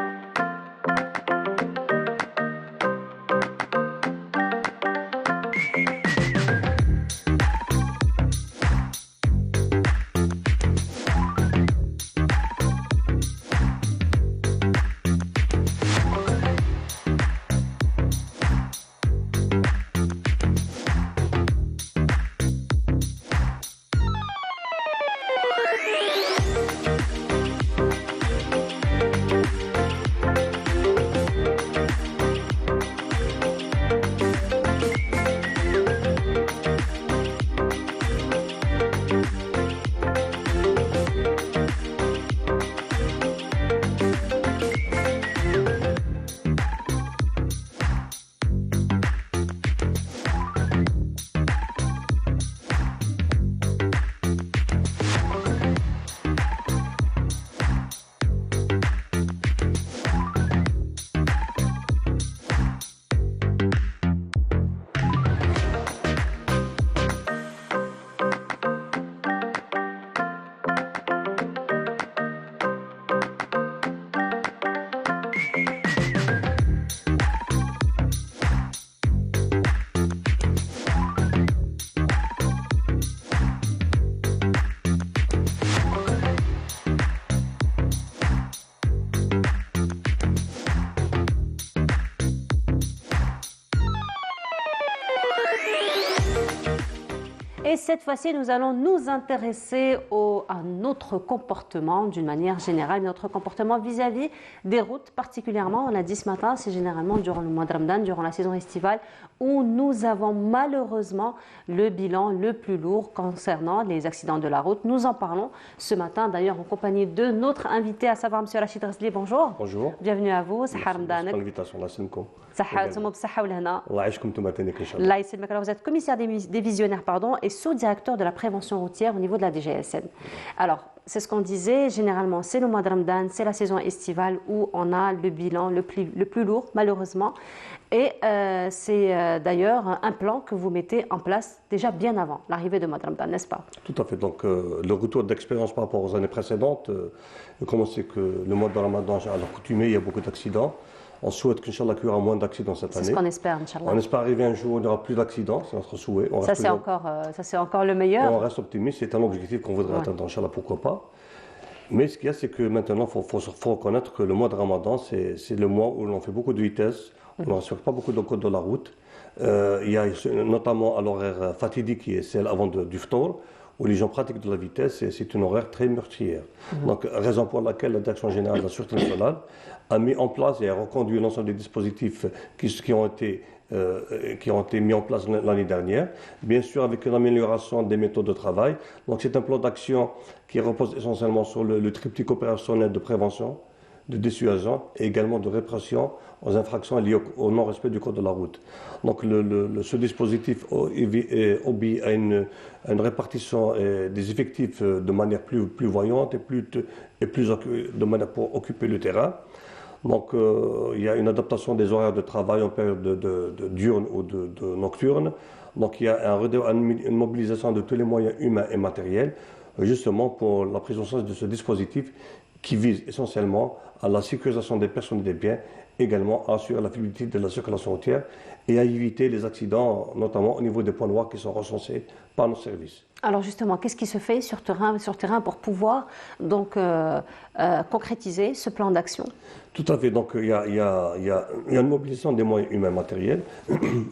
cette fois-ci, nous allons nous intéresser à notre comportement d'une manière générale, notre comportement vis-à-vis des routes particulièrement. On l'a dit ce matin, c'est généralement durant le mois de Ramadan, durant la saison estivale, où nous avons malheureusement le bilan le plus lourd concernant les accidents de la route. Nous en parlons ce matin, d'ailleurs, en compagnie de notre invité, à savoir M. Rachid Ghazli. Bonjour. Bonjour. Bienvenue à vous. Sahar Ramadan. L'invitation, Allah يسلمكم. صحة وسمو بصحة ولهنا. الله يعيشكم انتم تانيك ان شاء الله. Allah يسلمك. Alors vous êtes commissaire des visionnaires et sous-directeur de la prévention routière au niveau de la DGSN. Alors, c'est ce qu'on disait, généralement c'est le mois de Ramadan, c'est la saison estivale où on a le bilan le plus lourd malheureusement. Et c'est d'ailleurs un plan que vous mettez en place déjà bien avant l'arrivée de mois de Ramadan, n'est-ce pas? Tout à fait. Donc le retour d'expérience par rapport aux années précédentes, comme on sait que le mois de Ramadan, à l'accoutumée, il y a beaucoup d'accidents. On souhaite qu'Inch'Allah qu'il y aura moins d'accidents cette année. C'est ce qu'on espère, Inch'Allah. On espère arriver un jour où il n'y aura plus d'accidents, c'est notre souhait. Ça c'est encore le meilleur. On reste optimiste, c'est un objectif qu'on voudrait atteindre, Inch'Allah, pourquoi pas. Mais ce qu'il y a, c'est que maintenant, il faut reconnaître que le mois de Ramadan, c'est le mois où l'on fait beaucoup de vitesse, où on ne respecte pas beaucoup de codes de la route. Il y a notamment à l'horaire fatidique qui est celle avant du Ftour, où les gens pratiquent de la vitesse et c'est une horaire très meurtrière. Donc, raison pour laquelle la Direction générale de la Sûreté nationale a mis en place et a reconduit l'ensemble des dispositifs qui ont été mis en place l'année dernière, bien sûr avec une amélioration des méthodes de travail. Donc c'est un plan d'action qui repose essentiellement sur le triptyque opérationnel de prévention, de dissuasion et également de répression aux infractions liées au non-respect du code de la route. Donc ce dispositif obéit à une répartition des effectifs de manière plus voyante et de manière pour occuper le terrain. Donc il y a une adaptation des horaires de travail en période de diurne ou de nocturne. Donc il y a une mobilisation de tous les moyens humains et matériels, justement pour la prise en charge de ce dispositif qui vise essentiellement à la sécurisation des personnes et des biens, également à assurer la fluidité de la circulation routière et à éviter les accidents, notamment au niveau des points noirs qui sont recensés par nos services. Alors justement, qu'est-ce qui se fait sur terrain pour pouvoir donc concrétiser ce plan d'action? Tout à fait. Donc il y a une mobilisation des moyens humains matériels,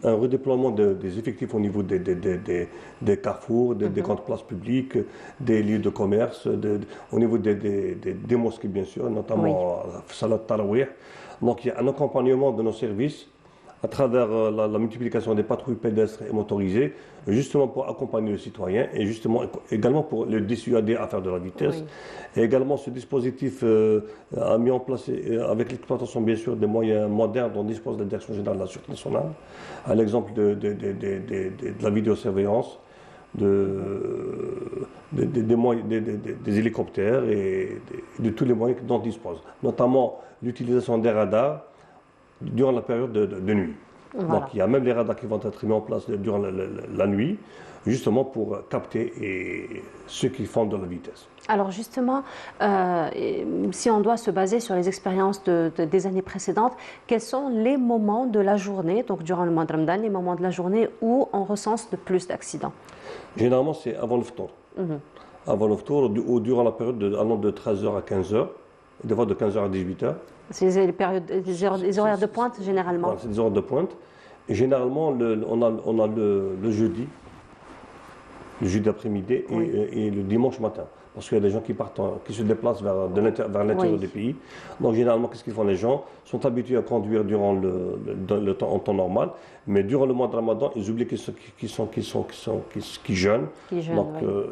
un redéploiement des effectifs au niveau des carrefours, des grandes places publiques, des lieux de commerce, au niveau des mosquées bien sûr, notamment Salat Tarawih. Donc il y a un accompagnement de nos services à travers la multiplication des patrouilles pédestres et motorisées, justement pour accompagner le citoyen et justement également pour le dissuader à faire de la vitesse. Oui. Et également, ce dispositif a mis en place, avec l'exploitation bien sûr des moyens modernes dont dispose la Direction générale de la Sûreté nationale, à l'exemple de la vidéosurveillance, des hélicoptères et de tous les moyens dont on dispose, notamment l'utilisation des radars durant la période de nuit. Voilà. Donc il y a même les radars qui vont être mis en place durant la nuit, justement pour capter ceux qui font de la vitesse. Alors justement, si on doit se baser sur les expériences des années précédentes, quels sont les moments de la journée, donc durant le mois de Ramadan, les moments de la journée où on recense le plus d'accidents? Généralement, c'est avant le Ftour. Avant le Ftour, ou durant la période allant de 13h à 15h, des fois de 15h à 18h. C'est les horaires de pointe généralement. Voilà, c'est des horaires de pointe. Et généralement, on a le jeudi après-midi et le dimanche matin. Parce qu'il y a des gens qui se déplacent vers l'intérieur des pays. Donc généralement, qu'est-ce qu'ils font? Les gens sont habitués à conduire durant le temps, en temps normal, mais durant le mois de Ramadan, ils oublient qu'ils jeûnent. Donc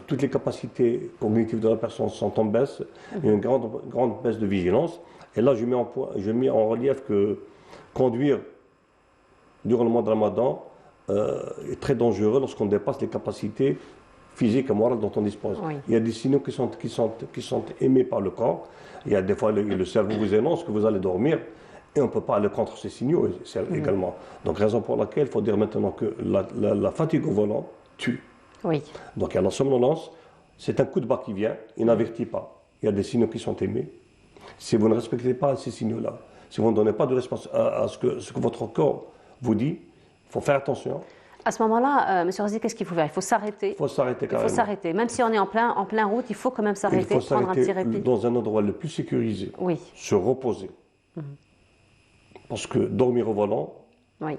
toutes les capacités cognitives de la personne sont en baisse. Il y a une grande baisse de vigilance. Et là, je mets en relief que conduire durant le mois de Ramadan est très dangereux lorsqu'on dépasse les capacités physiques et morales dont on dispose. Oui. Il y a des signaux qui sont émis par le corps. Il y a des fois, le cerveau vous annonce que vous allez dormir et on ne peut pas aller contre ces signaux également. Donc, raison pour laquelle il faut dire maintenant que la fatigue au volant tue. Oui. Donc, il y a la somnolence, c'est un coup de barre qui vient, il n'avertit pas. Il y a des signaux qui sont émis. Si vous ne respectez pas ces signaux-là, si vous ne donnez pas de réponse à ce que votre corps vous dit, il faut faire attention. À ce moment-là, M. Razi, qu'est-ce qu'il faut faire? Il faut s'arrêter. Il faut s'arrêter carrément. Il faut s'arrêter. Même si on est en plein route, il faut quand même s'arrêter, prendre un petit répit. Dans un endroit le plus sécurisé, se reposer. Parce que dormir au volant,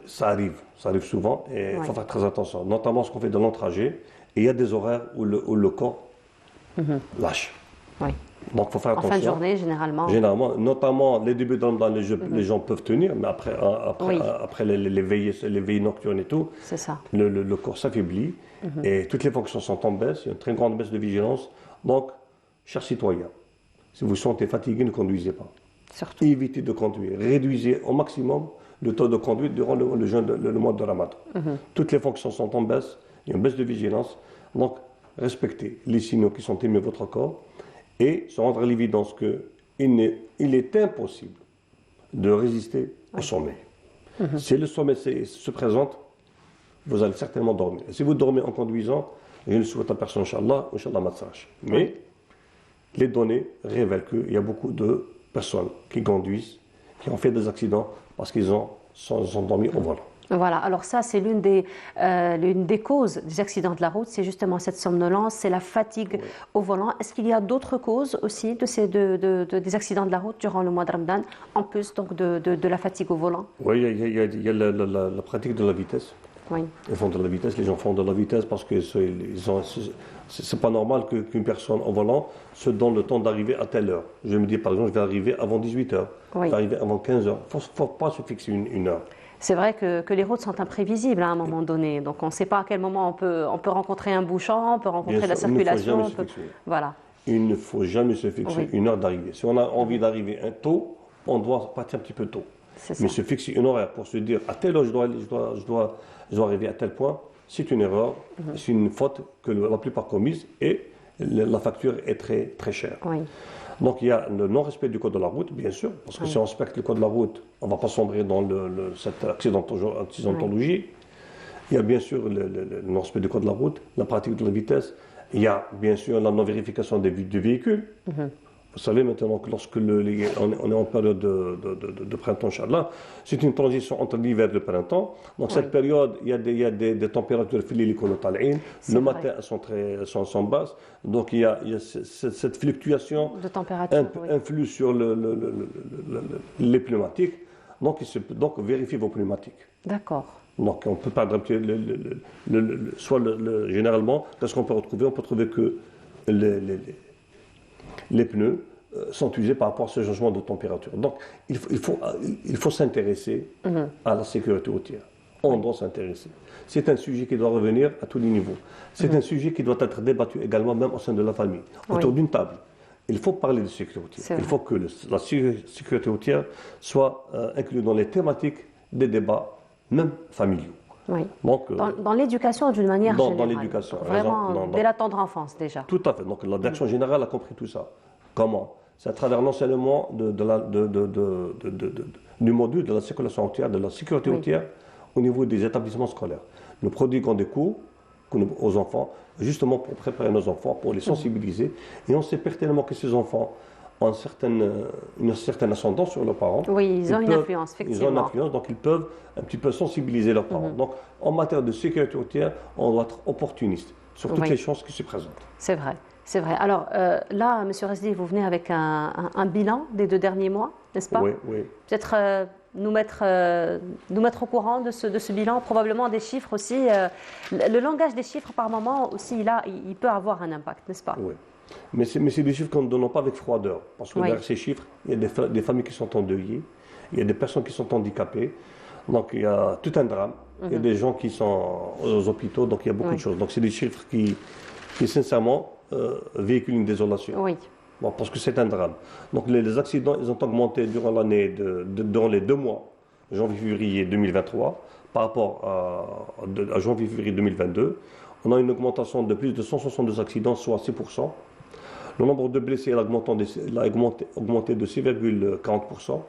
ça arrive souvent et il faut faire très attention. Notamment ce qu'on fait de long trajet Et il y a des horaires où le corps lâche. Oui. Donc, il faut faire En attention. fin de journée, généralement. Généralement, notamment les débuts de Ramadan, les gens peuvent tenir, mais Oui. après les veillées nocturnes et tout, C'est ça. le corps s'affaiblit et toutes les fonctions sont en baisse, il y a une très grande baisse de vigilance. Donc, chers citoyens, si vous vous sentez fatigué, ne conduisez pas. Surtout. Évitez de conduire, réduisez au maximum le taux de conduite durant le mois de Ramadan. Toutes les fonctions sont en baisse, il y a une baisse de vigilance, donc respectez les signaux qui sont émis à votre corps et se rendre à l'évidence qu'il est impossible de résister au sommeil. Si le sommeil se présente, vous allez certainement dormir. Et si vous dormez en conduisant, je ne souhaite à personne, Inch'Allah, Matsach. Mais les données révèlent qu'il y a beaucoup de personnes qui conduisent, qui ont fait des accidents parce qu'ils sont dormis au volant. Voilà, alors ça c'est l'une des causes des accidents de la route, c'est justement cette somnolence, c'est la fatigue au volant. Est-ce qu'il y a d'autres causes aussi des accidents de la route durant le mois de Ramadan, en plus donc de la fatigue au volant? Oui, il y a la pratique de la vitesse. Oui. Ils font de la vitesse, les gens font de la vitesse parce que c'est pas normal qu'une personne au volant se donne le temps d'arriver à telle heure. Je me dis par exemple, je vais arriver avant 18h, je vais arriver avant 15h. Il ne faut pas se fixer une heure. C'est vrai que les routes sont imprévisibles à un moment donné, donc on ne sait pas à quel moment on peut rencontrer un bouchon, on peut rencontrer la circulation. Voilà. Il ne faut jamais se fixer une heure d'arrivée. Si on a envie d'arriver tôt, on doit partir un petit peu tôt. Mais se fixer une horaire pour se dire à telle heure je dois arriver à tel point, c'est une erreur, c'est une faute que la plupart commise et la facture est très, très chère. Oui. Donc il y a le non-respect du code de la route, bien sûr, parce que si on respecte le code de la route, on ne va pas sombrer dans cette accidentologie. Il y a bien sûr le non-respect du code de la route, la pratique de la vitesse, il y a bien sûr la non-vérification du véhicule. Vous savez maintenant que lorsque on est en période de printemps, Inch'Allah, c'est une transition entre l'hiver et le printemps. Donc cette période, il y a des températures le matin, elles sont basses. Donc il y a cette fluctuation de température influe sur les pneumatiques. Donc vérifiez vos pneumatiques. D'accord. Donc on peut perdre un petit généralement, qu'est-ce qu'on peut retrouver? On peut trouver que les pneus sont usés par rapport à ce changement de température. Donc, il faut s'intéresser à la sécurité routière. On doit s'intéresser. C'est un sujet qui doit revenir à tous les niveaux. C'est un sujet qui doit être débattu également, même au sein de la famille, autour d'une table. Il faut parler de sécurité routière. Il faut que la sécurité routière soit inclue dans les thématiques des débats, même familiaux. Oui. Donc, dans l'éducation d'une manière générale. Dans l'éducation. Vraiment, dès la tendre enfance déjà. Tout à fait. Donc la direction générale a compris tout ça. Comment? C'est à travers l'enseignement du module de la circulation routière, de la sécurité routière au niveau des établissements scolaires. Nous prodiguons des cours aux enfants, justement pour préparer nos enfants, pour les sensibiliser. Et on sait pertinemment que ces enfants ont une certaine ascendance sur leurs parents. Oui, ils ont une influence, effectivement. Ils ont une influence, donc ils peuvent un petit peu sensibiliser leurs parents. Donc en matière de sécurité routière, on doit être opportuniste sur toutes les chances qui se présentent. C'est vrai. C'est vrai. Alors là, M. Resdi, vous venez avec un bilan des 2 derniers mois, n'est-ce pas? Oui. Peut-être nous mettre au courant de ce bilan, probablement des chiffres aussi. Le langage des chiffres, par moment aussi, il peut avoir un impact, n'est-ce pas? Oui. Mais c'est des chiffres qu'on ne donne pas avec froideur. Parce que derrière ces chiffres, il y a des familles qui sont endeuillées, il y a des personnes qui sont handicapées. Donc il y a tout un drame. Il y a des gens qui sont aux hôpitaux, donc il y a beaucoup de choses. Donc c'est des chiffres qui sincèrement, véhiculent une désolation. Oui. Bon, parce que c'est un drame. Donc les accidents, ils ont augmenté durant l'année, durant les 2 mois, janvier-février 2023, par rapport à janvier-février 2022. On a une augmentation de plus de 162 accidents, soit 6%. Le nombre de blessés a augmenté de 6,40%.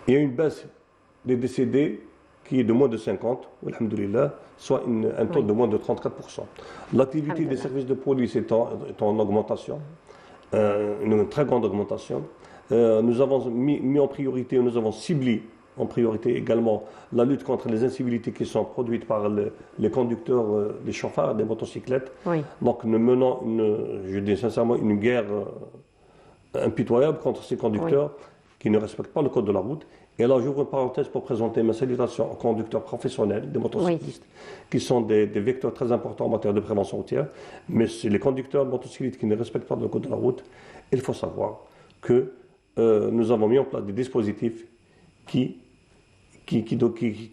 Il y a une baisse des décédés qui est de moins de 50, alhamdoulilah, soit un taux de moins de 34%. L'activité des services de police est en augmentation, une très grande augmentation. Nous avons mis en priorité, nous avons ciblé en priorité également la lutte contre les incivilités qui sont produites par les conducteurs, les chauffeurs des motocyclettes. Oui. Donc nous menons, je dis sincèrement, une guerre impitoyable contre ces conducteurs qui ne respectent pas le code de la route. Et là, j'ouvre une parenthèse pour présenter ma salutation aux conducteurs professionnels, des motocyclistes, qui sont des vecteurs très importants en matière de prévention routière. Mais c'est les conducteurs de motocyclistes qui ne respectent pas le code de la route. Il faut savoir que nous avons mis en place des dispositifs qui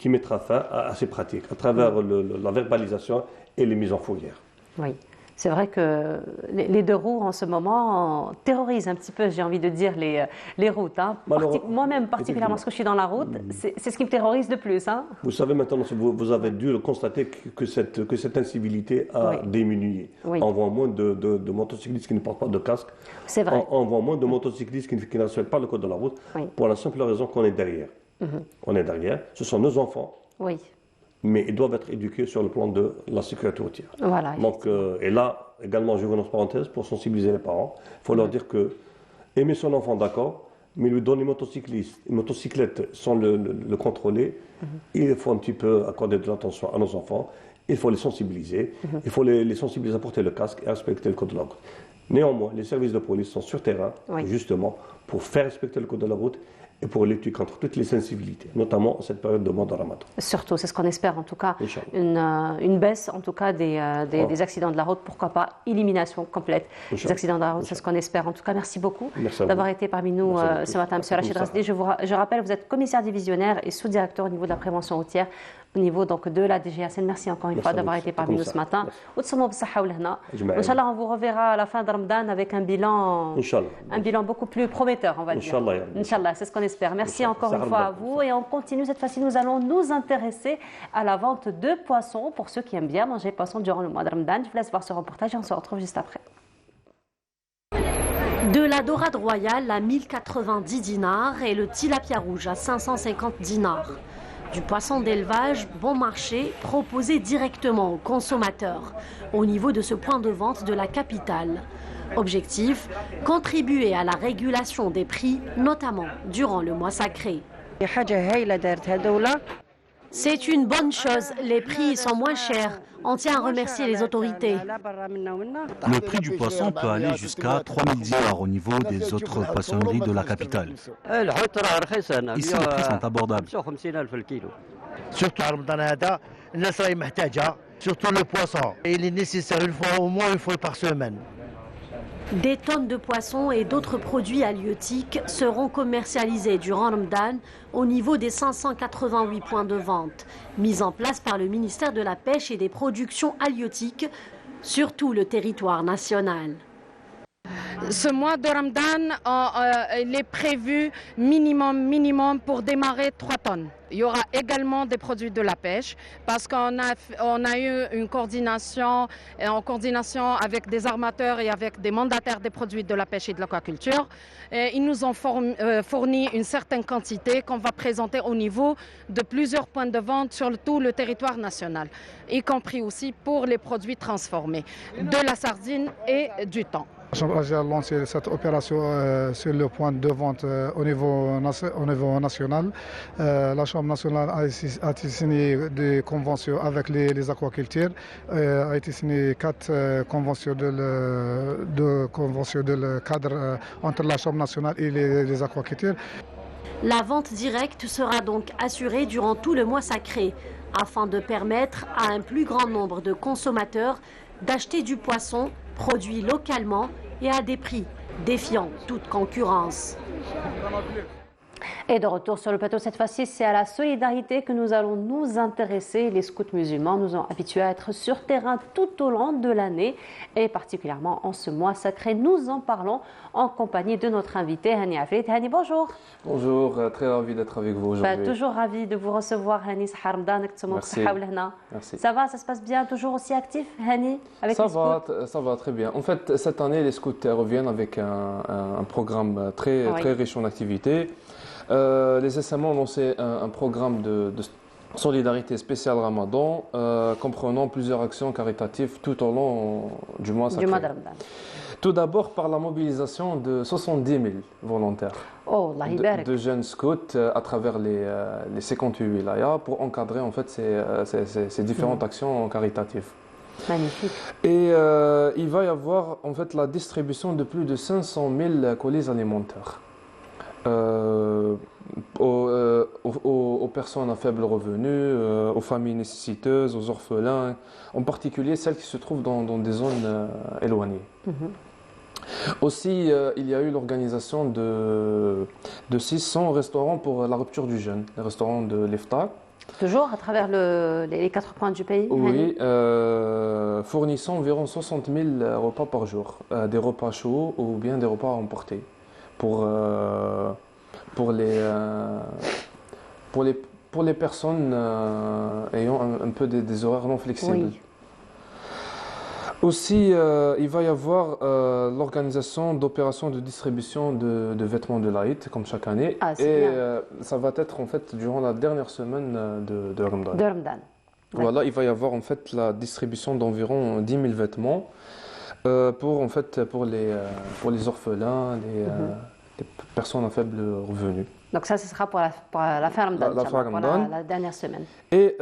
mettra fin à ces pratiques, à travers la verbalisation et les mises en fourrière. Oui. C'est vrai que les deux roues en ce moment terrorisent un petit peu, j'ai envie de dire, les routes. Hein. Moi-même, particulièrement, parce que je suis dans la route, c'est ce qui me terrorise le plus. Hein. Vous savez maintenant, vous avez dû le constater que cette incivilité a diminué. Oui. On voit moins de motocyclistes qui ne portent pas de casque. C'est vrai. On voit moins de motocyclistes qui ne respectent pas le code de la route, pour la simple raison qu'on est derrière. On est derrière. Ce sont nos enfants. Oui. Mais ils doivent être éduqués sur le plan de la sécurité routière. Voilà. Donc, et là, également, j'ouvre une autre parenthèse pour sensibiliser les parents. Il faut leur dire que aimer son enfant, d'accord, mais lui donner une motocyclette sans le contrôler, il faut un petit peu accorder de l'attention à nos enfants. Il faut les sensibiliser. Il faut les sensibiliser à porter le casque et à respecter le code de la route. Néanmoins, les services de police sont sur terrain, justement, pour faire respecter le code de la route et pour lutter contre toutes les sensibilités, notamment en cette période de mois de Ramadan. Surtout, c'est ce qu'on espère en tout cas, une baisse en tout cas des accidents de la route, pourquoi pas élimination complète des accidents de la route, c'est ce qu'on espère en tout cas. Merci beaucoup d'avoir été parmi nous ce matin, M. Rachid Rasdi. Je rappelle, vous êtes commissaire divisionnaire et sous-directeur au niveau de la prévention routière, au niveau donc de la DGACN. Merci encore une fois d'avoir été parmi nous ce matin. Inch'Allah, on vous reverra à la fin de Ramadan avec un bilan beaucoup plus prometteur, on va dire. Inch'Allah, c'est ce qu'on espère. Merci encore une fois à vous et on continue. Cette fois-ci, nous allons nous intéresser à la vente de poissons pour ceux qui aiment bien manger poisson durant le mois de Ramadan. Je vous laisse voir ce reportage et on se retrouve juste après. De la dorade royale à 1090 dinars et le tilapia rouge à 550 dinars. Du poisson d'élevage bon marché proposé directement aux consommateurs au niveau de ce point de vente de la capitale. Objectif, contribuer à la régulation des prix, notamment durant le mois sacré. C'est une bonne chose, les prix sont moins chers. On tient à remercier les autorités. Le prix du poisson peut aller jusqu'à 3000 dinars au niveau des autres poissonneries de la capitale. Ici, les prix sont abordables. Surtout le poisson. Il est nécessaire au moins une fois par semaine. Des tonnes de poissons et d'autres produits halieutiques seront commercialisés durant Ramadan au niveau des 588 points de vente, mis en place par le ministère de la Pêche et des Productions halieutiques sur tout le territoire national. Ce mois de Ramadan, il est prévu minimum pour démarrer 3 tonnes. Il y aura également des produits de la pêche parce qu'on a eu une coordination avec des armateurs et avec des mandataires des produits de la pêche et de l'aquaculture. Ils nous ont fourni une certaine quantité qu'on va présenter au niveau de plusieurs points de vente sur tout le territoire national, y compris aussi pour les produits transformés, de la sardine et du thon. La Chambre a lancé cette opération sur le point de vente au niveau national. La Chambre nationale a été signé des conventions avec les aquaculteurs, a été signé 4 conventions de cadre entre la Chambre nationale et les aquaculteurs. La vente directe sera donc assurée durant tout le mois sacré, afin de permettre à un plus grand nombre de consommateurs d'acheter du poisson produit localement et à des prix défiant toute concurrence. Et de retour sur le plateau, cette fois-ci, c'est à la solidarité que nous allons nous intéresser. Les scouts musulmans nous ont habitués à être sur terrain tout au long de l'année et particulièrement en ce mois sacré. Nous en parlons en compagnie de notre invité, Hani Afrit. Hani, bonjour. Bonjour, très ravi d'être avec vous aujourd'hui. Toujours ravi de vous recevoir, Hani. Merci. Merci. Ça va, ça se passe bien, toujours aussi actif, Hani, avec les scouts? Ça va très bien. En fait, cette année, les scouts reviennent avec un programme très riche en activités. Les SMA ont lancé un programme de solidarité spéciale Ramadan, comprenant plusieurs actions caritatives tout au long du mois sacré. Tout d'abord par la mobilisation de 70 000 volontaires de jeunes scouts à travers les 58 wilayas pour encadrer en fait ces différentes actions caritatives. Magnifique. Et il va y avoir en fait la distribution de plus de 500 000 colis alimentaires. aux personnes à faible revenu, aux familles nécessiteuses, aux orphelins, en particulier celles qui se trouvent dans des zones éloignées. Aussi, il y a eu l'organisation de 600 restaurants pour la rupture du jeûne, les restaurants de l'Iftar. Toujours à travers les 4 coins du pays? Oui, fournissant environ 60 000 repas par jour, des repas chauds ou bien des repas à emporter pour les personnes ayant un peu des horaires non flexibles. Oui. Aussi, il va y avoir l'organisation d'opérations de distribution de vêtements de l'Aïd, comme chaque année. Ah, c'est et bien. ça va être en fait durant la dernière semaine de Ramadan. De Ramadan. Voilà, il va y avoir en fait la distribution d'environ 10 000 vêtements pour les orphelins, les personnes à faible revenu. Donc ça, ce sera pour la fin Ramadan, pour la dernière semaine. Et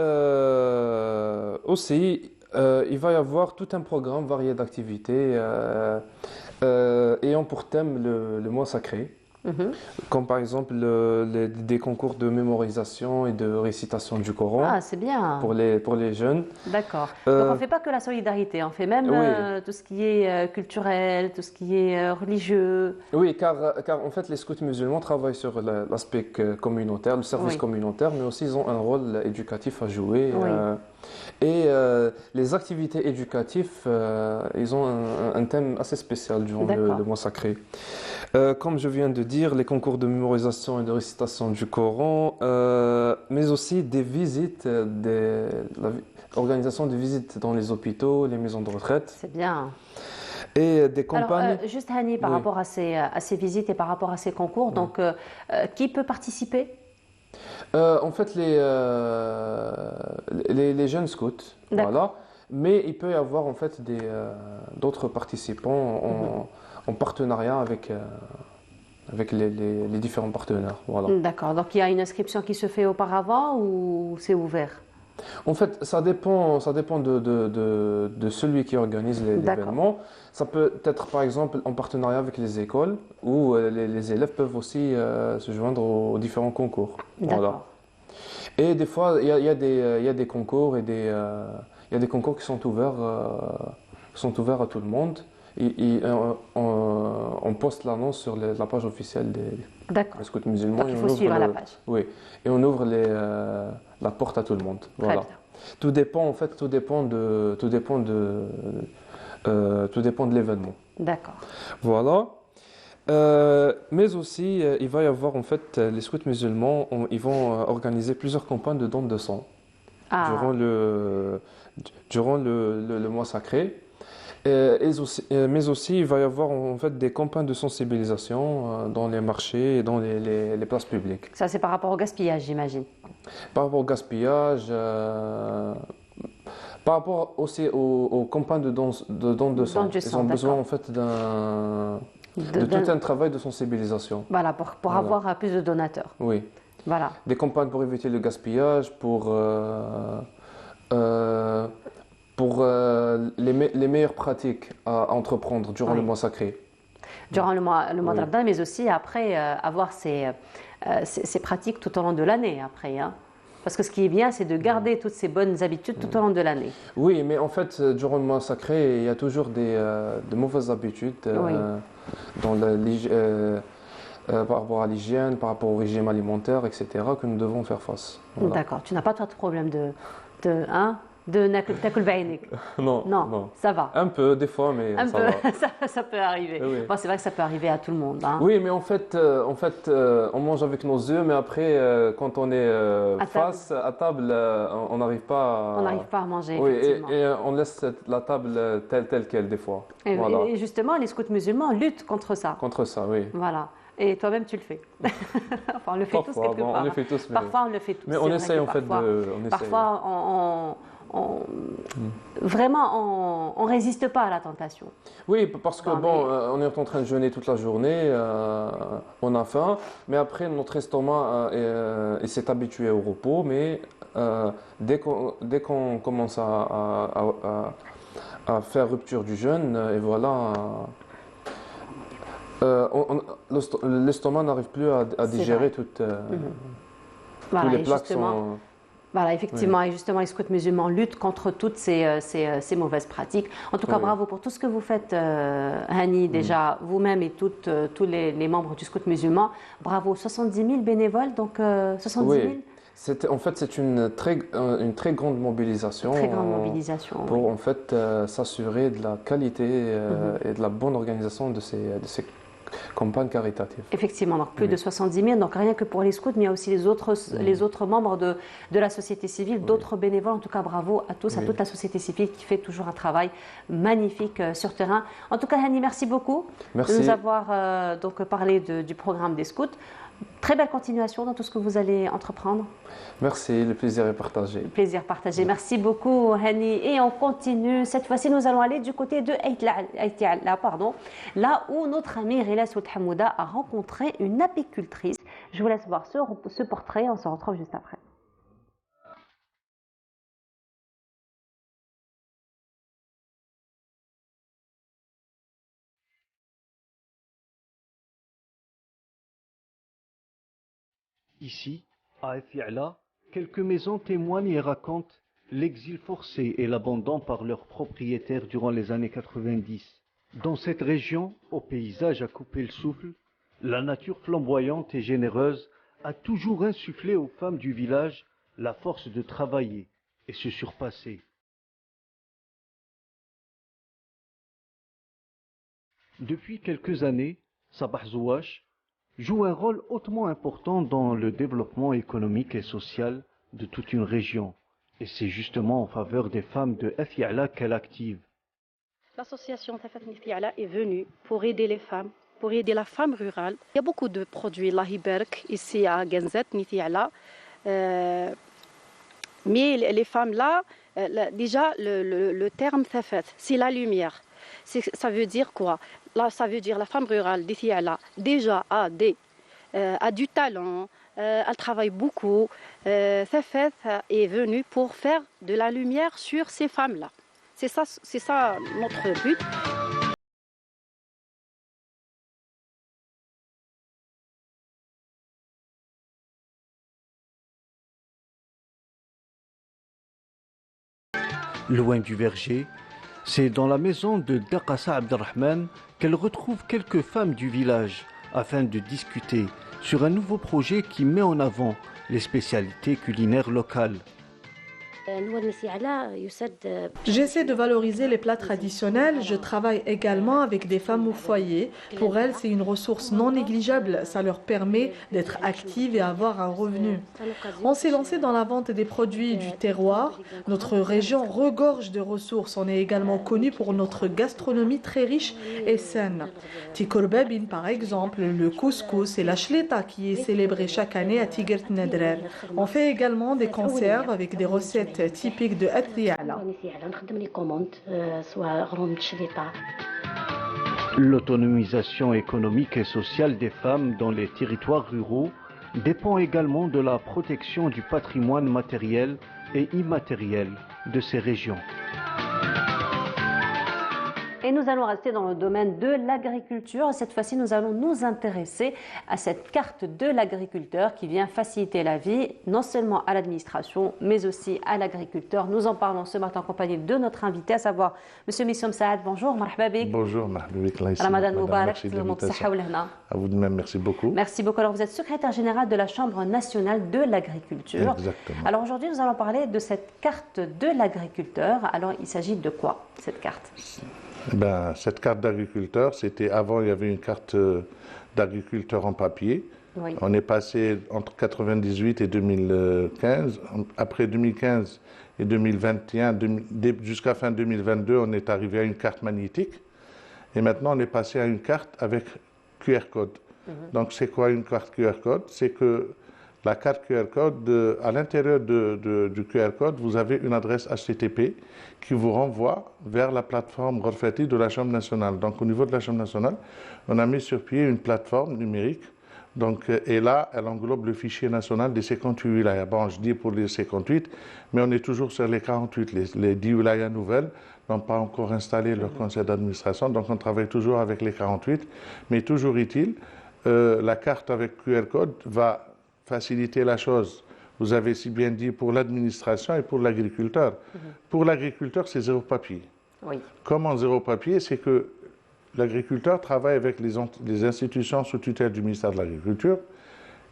aussi, il va y avoir tout un programme varié d'activités ayant pour thème le mois sacré. Comme par exemple des concours de mémorisation et de récitation du Coran. Ah, c'est bien. Pour les jeunes. D'accord. Donc on ne fait pas que la solidarité, on fait même tout ce qui est culturel, tout ce qui est religieux. Oui, car en fait les scouts musulmans travaillent sur l'aspect communautaire, le service communautaire, mais aussi ils ont un rôle éducatif à jouer. Et les activités éducatives, ils ont un thème assez spécial durant le mois sacré. Comme je viens de dire, les concours de mémorisation et de récitation du Coran, mais aussi des visites, l'organisation des visites dans les hôpitaux, les maisons de retraite. C'est bien. Et des campagnes. Alors, juste Hani, par rapport à ces visites et par rapport à ces concours, donc qui peut participer? En fait, les jeunes scouts, voilà. Mais il peut y avoir en fait d'autres participants en partenariat avec les différents partenaires. Voilà. D'accord. Donc il y a une inscription qui se fait auparavant ou c'est ouvert? En fait, ça dépend de celui qui organise l'événement. Ça peut être par exemple en partenariat avec les écoles où les élèves peuvent aussi se joindre aux différents concours. Voilà. Et des fois, il y a des concours et il y a des concours qui sont ouverts à tout le monde. On poste l'annonce sur la page officielle des scouts musulmans. Donc il faut suivre la page. Oui, et on ouvre la porte à tout le monde. Voilà. Tout dépend de l'événement. D'accord. Voilà. Mais aussi, il va y avoir en fait les scouts musulmans, ils vont organiser plusieurs campagnes de dons de sang durant le mois sacré. Mais aussi, il va y avoir en fait des campagnes de sensibilisation dans les marchés et dans les places publiques. Ça, c'est par rapport au gaspillage, j'imagine. Par rapport au gaspillage, par rapport aussi aux campagnes de dons de sang. Ils ont besoin en fait tout un travail de sensibilisation. Voilà, pour avoir plus de donateurs. Oui. Voilà. Des campagnes pour éviter le gaspillage, pour les meilleures pratiques à entreprendre durant le mois sacré. Durant le mois de Ramadan, mais aussi après avoir ces pratiques tout au long de l'année. Après, hein. Parce que ce qui est bien, c'est de garder toutes ces bonnes habitudes tout au long de l'année. Oui, mais en fait, durant le mois sacré, il y a toujours de mauvaises habitudes par rapport à l'hygiène, par rapport au régime alimentaire, etc., que nous devons faire face. Voilà. D'accord. Tu n'as pas de problème de nakul bainik. Non, ça va. Un peu, des fois, mais ça va. ça peut arriver. Oui. Bon, c'est vrai que ça peut arriver à tout le monde. Hein. Oui, mais en fait, on mange avec nos yeux, mais après, quand on est face à table, on n'arrive pas. On n'arrive pas à manger. Oui, effectivement. et on laisse la table telle qu'elle des fois. Et justement, les scouts musulmans luttent contre ça. Contre ça, oui. Voilà. Et toi-même, tu le fais. Enfin, on le fait tous quelque part. On le fait tous. Parfois, on le fait tous. Mais on essaye en fait Parfois, vraiment, on résiste pas à la tentation. Oui, parce que on est en train de jeûner toute la journée, on a faim, mais après notre estomac il s'est habitué au repos, mais dès qu'on commence à faire rupture du jeûne, et voilà, L'estomac n'arrive plus à digérer toutes, voilà, tous les plats qui sont... Voilà, effectivement, Oui. et justement, les scouts musulmans luttent contre toutes ces mauvaises pratiques. En tout cas, Oui. bravo pour tout ce que vous faites, Hani, déjà, vous-même et tous les membres du scout musulman. Bravo, 70 000 bénévoles, donc 70 000 Oui. En fait, c'est une très grande mobilisation. Très grande mobilisation, pour oui. en fait s'assurer de la qualité et de la bonne organisation de ces campagnes caritatives. Effectivement, donc plus de 70 000, donc rien que pour les scouts, mais il y a aussi les autres membres de la société civile, d'autres bénévoles. En tout cas, bravo à tous, à toute la société civile qui fait toujours un travail magnifique sur terrain. En tout cas, Hani, merci beaucoup de nous avoir donc parlé du programme des scouts. Très belle continuation dans tout ce que vous allez entreprendre. Merci, le plaisir est partagé. Le plaisir partagé. Merci beaucoup, Hani. Et on continue. Cette fois-ci, nous allons aller du côté de Aïtiala, là où notre ami Rila Soud Hamouda a rencontré une apicultrice. Je vous laisse voir ce portrait. On se retrouve juste après. Ici, à Fiala, quelques maisons témoignent et racontent l'exil forcé et l'abandon par leurs propriétaires durant les années 90. Dans cette région, au paysage à couper le souffle, la nature flamboyante et généreuse a toujours insufflé aux femmes du village la force de travailler et se surpasser. Depuis quelques années, Sabah Zouache joue un rôle hautement important dans le développement économique et social de toute une région. Et c'est justement en faveur des femmes de Fiala qu'elle active. L'association Tafat Fiala est venue pour aider les femmes, pour aider la femme rurale. Il y a beaucoup de produits Lahiberk ici à Genzet, Fiala. Mais les femmes là, déjà le terme Tafat, c'est la lumière. Ça veut dire quoi? Là, ça veut dire la femme rurale d'Fiala déjà a du talent, elle travaille beaucoup. Tafat est venue pour faire de la lumière sur ces femmes-là. C'est ça notre but. Loin du verger, c'est dans la maison de Daqasa Abdelrahman qu'elle retrouve quelques femmes du village afin de discuter sur un nouveau projet qui met en avant les spécialités culinaires locales. J'essaie de valoriser les plats traditionnels. Je travaille également avec des femmes au foyer. Pour elles, c'est une ressource non négligeable. Ça leur permet d'être actives et avoir un revenu. On s'est lancé dans la vente des produits du terroir. Notre région regorge de ressources. On est également connu pour notre gastronomie très riche et saine. Tikorbabine, par exemple, le couscous et la shleta qui est célébrée chaque année à Tigert Nedrer. On fait également des conserves avec des recettes typiques de Fiala. L'autonomisation économique et sociale des femmes dans les territoires ruraux dépend également de la protection du patrimoine matériel et immatériel de ces régions. Et nous allons rester dans le domaine de l'agriculture. Cette fois-ci, nous allons nous intéresser à cette carte de l'agriculteur qui vient faciliter la vie, non seulement à l'administration, mais aussi à l'agriculteur. Nous en parlons ce matin en compagnie de notre invité, à savoir M. Missom Saad. Bonjour, marhaba bik. Bonjour, marhaba bik. Ramadan Moubarak. À vous de même, merci beaucoup. Merci beaucoup. Alors, vous êtes secrétaire général de la Chambre nationale de l'agriculture. Exactement. Alors, aujourd'hui, nous allons parler de cette carte de l'agriculteur. Alors, il s'agit de quoi, cette carte ? Cette carte d'agriculteur, c'était avant, il y avait une carte d'agriculteur en papier. Oui. On est passé entre 1998 et 2015. Après 2015 et 2021, jusqu'à fin 2022, on est arrivé à une carte magnétique. Et maintenant, on est passé à une carte avec QR code. Donc, c'est quoi une carte QR code? C'est que la carte QR code, à l'intérieur du QR code, vous avez une adresse HTTP qui vous renvoie vers la plateforme Ghorfati de la Chambre nationale. Donc au niveau de la Chambre nationale, on a mis sur pied une plateforme numérique. Donc, et là, elle englobe le fichier national des 58 wilayas. Bon, je dis pour les 58, mais on est toujours sur les 48, les 10 wilayas nouvelles. n'ont pas encore installé leur conseil d'administration, donc on travaille toujours avec les 48. Mais toujours est-il, la carte avec QR code va faciliter la chose. Vous avez si bien dit pour l'administration et pour l'agriculteur. Pour l'agriculteur, c'est zéro papier. Oui. Comment zéro papier? C'est que l'agriculteur travaille avec les institutions sous tutelle du ministère de l'Agriculture.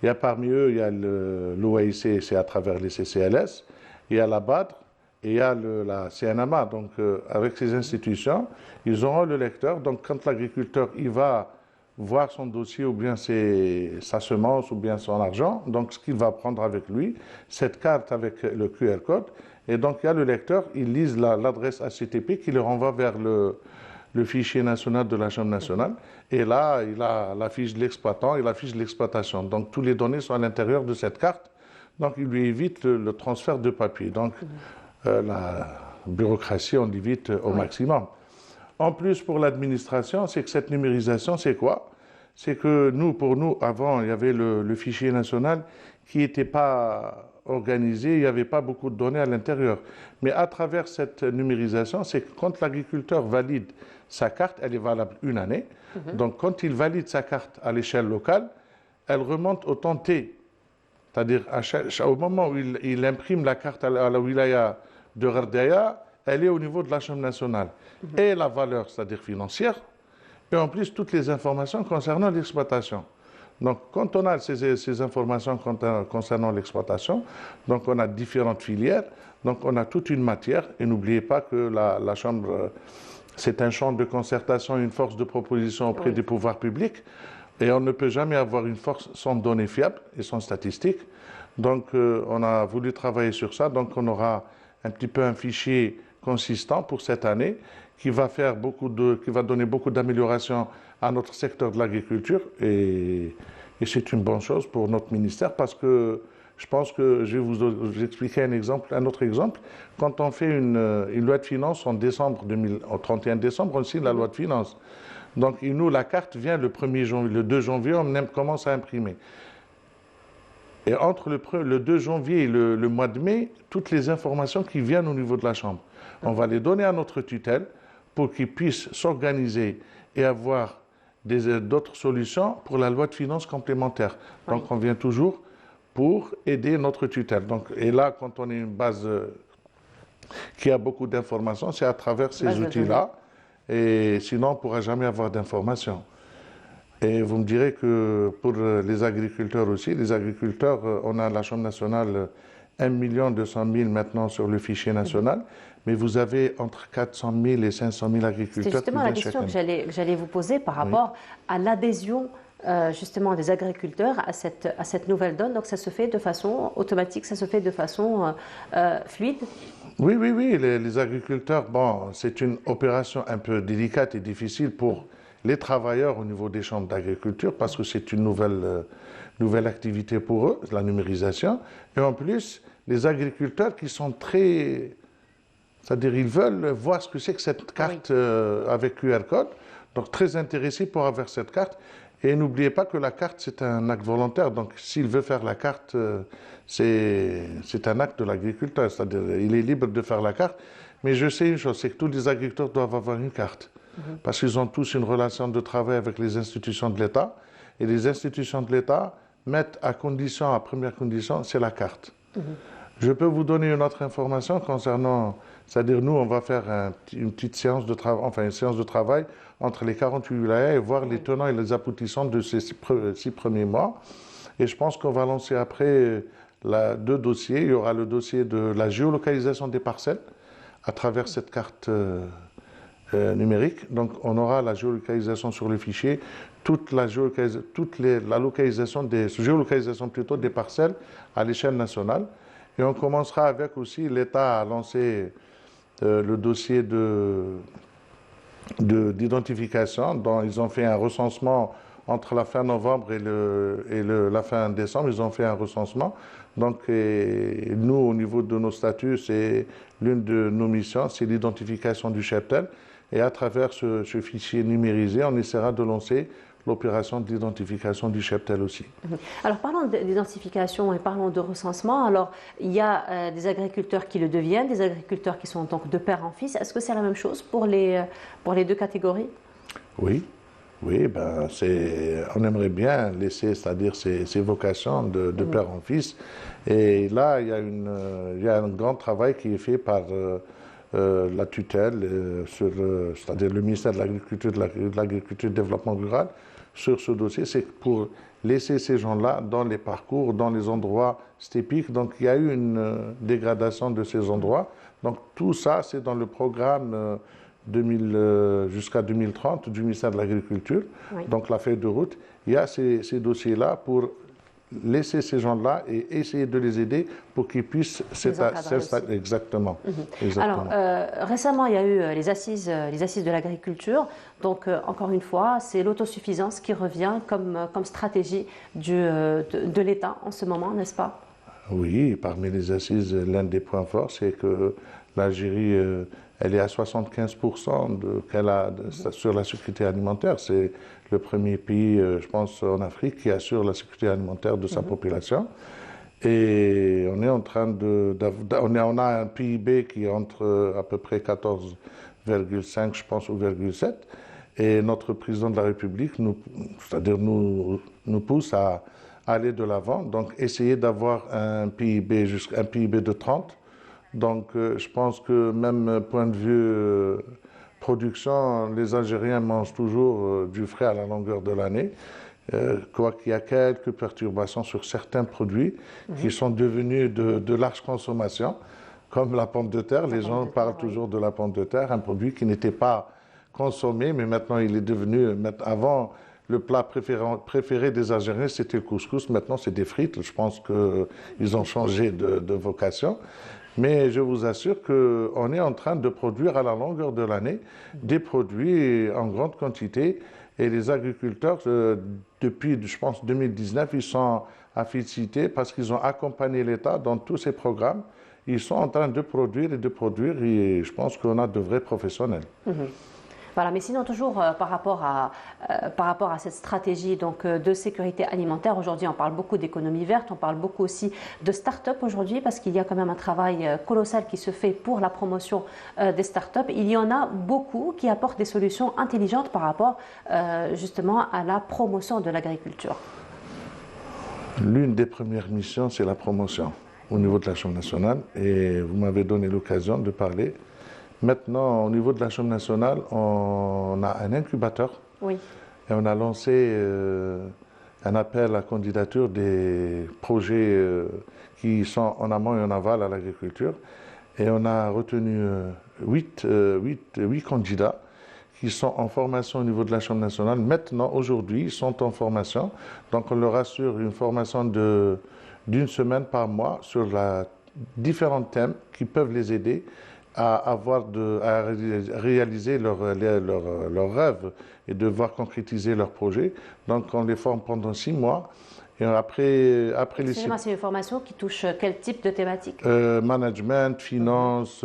Il y a parmi eux, il y a l'OAIC, c'est à travers les CCLS, il y a la BADR et il y a la CNMA. Donc avec ces institutions, ils auront le lecteur. Donc quand l'agriculteur il va voir son dossier ou bien sa semence ou bien son argent, donc ce qu'il va prendre avec lui, cette carte avec le QR code, et donc il y a le lecteur, il lise l'adresse HTTP qui le renvoie vers le fichier national de la Chambre nationale, et là il a la fiche de l'exploitant et la fiche de l'exploitation. Donc toutes les données sont à l'intérieur de cette carte, donc il lui évite le transfert de papier. Donc la bureaucratie, on l'évite au maximum. En plus, pour l'administration, c'est que cette numérisation, c'est quoi? C'est que pour nous, avant, il y avait le fichier national qui n'était pas organisé, il n'y avait pas beaucoup de données à l'intérieur. Mais à travers cette numérisation, c'est que quand l'agriculteur valide sa carte, elle est valable une année. Donc quand il valide sa carte à l'échelle locale, elle remonte au temps T. C'est-à-dire au moment où il imprime la carte à la wilaya de Ghardaya, elle est au niveau de la Chambre nationale. Et la valeur, c'est-à-dire financière, et en plus toutes les informations concernant l'exploitation. Donc quand on a ces informations concernant l'exploitation, donc on a différentes filières, donc on a toute une matière, et n'oubliez pas que la Chambre, c'est un champ de concertation, une force de proposition auprès des pouvoirs publics, et on ne peut jamais avoir une force sans données fiables et sans statistiques. Donc on a voulu travailler sur ça, donc on aura un petit peu un fichier consistant pour cette année qui va donner beaucoup d'améliorations à notre secteur de l'agriculture, et c'est une bonne chose pour notre ministère, parce que je pense que je vais vous expliquer un autre exemple. Quand on fait une loi de finances au 31 décembre, on signe la loi de finances. Donc nous, la carte vient le 1er janvier, le 2 janvier, on commence à imprimer. Et entre le 2 janvier et le mois de mai, toutes les informations qui viennent au niveau de la Chambre, on va les donner à notre tutelle pour qu'ils puissent s'organiser et avoir d'autres solutions pour la loi de finances complémentaire. Donc on vient toujours pour aider notre tutelle. Donc, et là, quand on a une base qui a beaucoup d'informations, c'est à travers ces outils-là. Et sinon, on ne pourra jamais avoir d'informations. Et vous me direz que pour les agriculteurs aussi, on a à la Chambre nationale 1 200 000 maintenant sur le fichier national, mais vous avez entre 400 000 et 500 000 agriculteurs. C'est justement la question que j'allais vous poser par rapport à l'adhésion justement des agriculteurs à cette nouvelle donne. Donc ça se fait de façon automatique, ça se fait de façon fluide? Oui, les agriculteurs, bon, c'est une opération un peu délicate et difficile pour les travailleurs au niveau des chambres d'agriculture, parce que c'est une nouvelle activité pour eux, la numérisation. Et en plus, les agriculteurs qui sont très... C'est-à-dire, ils veulent voir ce que c'est que cette carte avec QR code, donc très intéressés pour avoir cette carte. Et n'oubliez pas que la carte, c'est un acte volontaire. Donc, s'il veut faire la carte, c'est un acte de l'agriculteur. C'est-à-dire, il est libre de faire la carte. Mais je sais une chose, c'est que tous les agriculteurs doivent avoir une carte. Parce qu'ils ont tous une relation de travail avec les institutions de l'État. Et les institutions de l'État mettent à première condition, c'est la carte. Je peux vous donner une autre information concernant... C'est-à-dire, nous, on va faire une petite séance de travail, enfin une séance de travail entre les 48 wilayas et voir les tenants et les aboutissants de ces 6 premiers mois. Et je pense qu'on va lancer après 2 dossiers. Il y aura le dossier de la géolocalisation des parcelles à travers cette carte numérique. Donc, on aura la géolocalisation sur le fichier, la géolocalisation des parcelles à l'échelle nationale. Et on commencera avec aussi, l'État a lancé le dossier d'identification, dont ils ont fait un recensement entre la fin novembre et la fin décembre. Ils ont fait un recensement. Donc, nous, au niveau de nos statuts, c'est l'une de nos missions, c'est l'identification du cheptel. Et à travers ce fichier numérisé, on essaiera de lancer l'opération d'identification du cheptel aussi. Alors parlons d'identification et parlons de recensement. Alors il y a des agriculteurs qui le deviennent, des agriculteurs qui sont donc de père en fils. Est-ce que c'est la même chose pour les deux catégories? Oui. Oui, ben on aimerait bien laisser, c'est-à-dire ces vocations de père en fils. Et là, il y a un grand travail qui est fait par la tutelle, c'est-à-dire le ministère de l'Agriculture, de l'Agriculture et du Développement rural, sur ce dossier. C'est pour laisser ces gens-là dans les parcours, dans les endroits stépiques. Donc, il y a eu une dégradation de ces endroits. Donc, tout ça, c'est dans le programme jusqu'à 2030 du ministère de l'Agriculture, donc la feuille de route. Il y a ces dossiers-là pour laisser ces gens-là et essayer de les aider pour qu'ils puissent s'installer. Exactement. Alors, récemment, il y a eu les assises de l'agriculture. Donc, encore une fois, c'est l'autosuffisance qui revient comme stratégie de l'État en ce moment, n'est-ce pas? Oui, parmi les assises, l'un des points forts, c'est que l'Algérie, elle est à 75% sur la sécurité alimentaire. C'est le premier pays, je pense, en Afrique qui assure la sécurité alimentaire de sa population. Et on est en train on a un PIB qui est entre à peu près 14,5, je pense, ou 0,7. Et notre président de la République nous pousse à aller de l'avant, donc essayer d'avoir un PIB de 30. Donc je pense que même point de vue production, les Algériens mangent toujours du frais à la longueur de l'année. Quoiqu'il y a quelques perturbations sur certains produits qui sont devenus de large consommation, comme la pomme de terre. Les gens parlent toujours de la pomme de terre, un produit qui n'était pas consommé, mais maintenant il est devenu... Avant, le plat préféré des Algériens, c'était le couscous. Maintenant, c'est des frites. Je pense qu'ils ont changé de vocation. Mais je vous assure qu'on est en train de produire à la longueur de l'année des produits en grande quantité. Et les agriculteurs, depuis, je pense, 2019, ils sont à féliciter parce qu'ils ont accompagné l'État dans tous ces programmes. Ils sont en train de produire et je pense qu'on a de vrais professionnels. Voilà, mais sinon toujours par rapport à cette stratégie donc, de sécurité alimentaire, aujourd'hui on parle beaucoup d'économie verte, on parle beaucoup aussi de start-up aujourd'hui parce qu'il y a quand même un travail colossal qui se fait pour la promotion des start-up. Il y en a beaucoup qui apportent des solutions intelligentes par rapport justement à la promotion de l'agriculture. L'une des premières missions, c'est la promotion au niveau de la Chambre nationale et vous m'avez donné l'occasion de parler. Maintenant, au niveau de la Chambre nationale, on a un incubateur. Oui. Et on a lancé un appel à candidature des projets qui sont en amont et en aval à l'agriculture. Et on a retenu 8 candidats qui sont en formation au niveau de la Chambre nationale. Maintenant, aujourd'hui, ils sont en formation. Donc, on leur assure une formation d'une semaine par mois sur différents thèmes qui peuvent les aider à réaliser leurs rêves et de voir concrétiser leurs projets. Donc on les forme pendant 6 mois. Et après les 6 mois... C'est une formation qui touche quel type de thématique? Management, finance,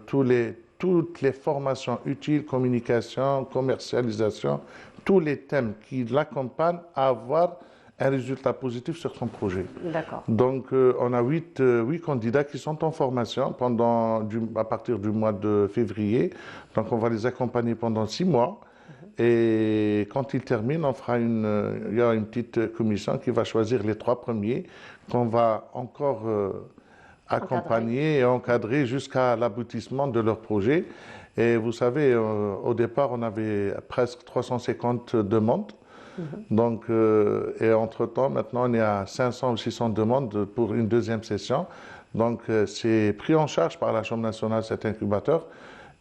toutes les formations utiles, communication, commercialisation, tous les thèmes qui l'accompagnent à avoir un résultat positif sur son projet. D'accord. Donc, on a 8 candidats qui sont en formation à partir du mois de février. Donc, on va les accompagner pendant 6 mois. Et quand ils terminent, il y a une petite commission qui va choisir les 3 premiers qu'on va encore accompagner et encadrer jusqu'à l'aboutissement de leur projet. Et vous savez, au départ, on avait presque 350 demandes. Donc, et entre-temps, maintenant, on est à 500 ou 600 demandes pour une deuxième session. Donc, c'est pris en charge par la Chambre nationale, cet incubateur.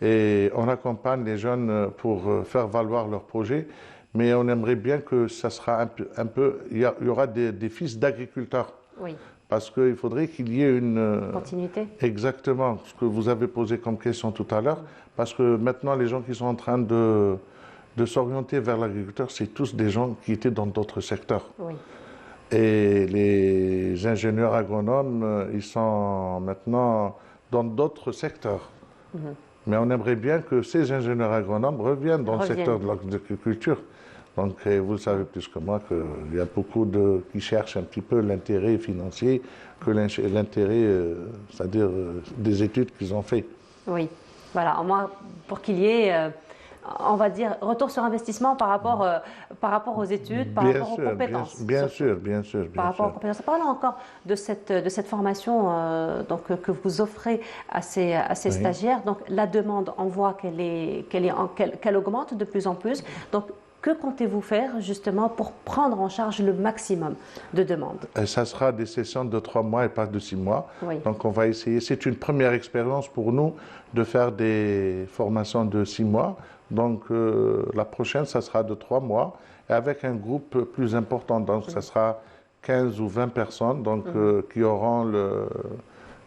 Et on accompagne les jeunes pour faire valoir leur projet. Mais on aimerait bien que ça sera un peu il y aura des fils d'agriculteurs. Oui. Parce qu'il faudrait qu'il y ait une... Continuité. Exactement, ce que vous avez posé comme question tout à l'heure. Parce que maintenant, les gens qui sont en train de s'orienter vers l'agriculteur, c'est tous des gens qui étaient dans d'autres secteurs. Oui. Et les ingénieurs agronomes, ils sont maintenant dans d'autres secteurs. Mais on aimerait bien que ces ingénieurs agronomes reviennent dans le secteur de l'agriculture. Donc, vous le savez plus que moi qu'il y a beaucoup qui cherchent un petit peu l'intérêt financier que l'intérêt, c'est-à-dire des études qu'ils ont fait. Oui, voilà. Au moins, pour qu'il y ait, on va dire, retour sur investissement par rapport aux études, par rapport aux compétences. Bien sûr. Par rapport aux compétences. Parlons encore de cette formation que vous offrez à ces stagiaires. Donc, la demande, on voit qu'elle augmente de plus en plus. Donc, que comptez-vous faire justement pour prendre en charge le maximum de demandes? Ça sera des sessions de 3 mois et pas de 6 mois. Oui. Donc on va essayer, c'est une première expérience pour nous de faire des formations de 6 mois. Donc la prochaine, ça sera de 3 mois et avec un groupe plus important. Donc ça sera 15 ou 20 personnes donc, qui auront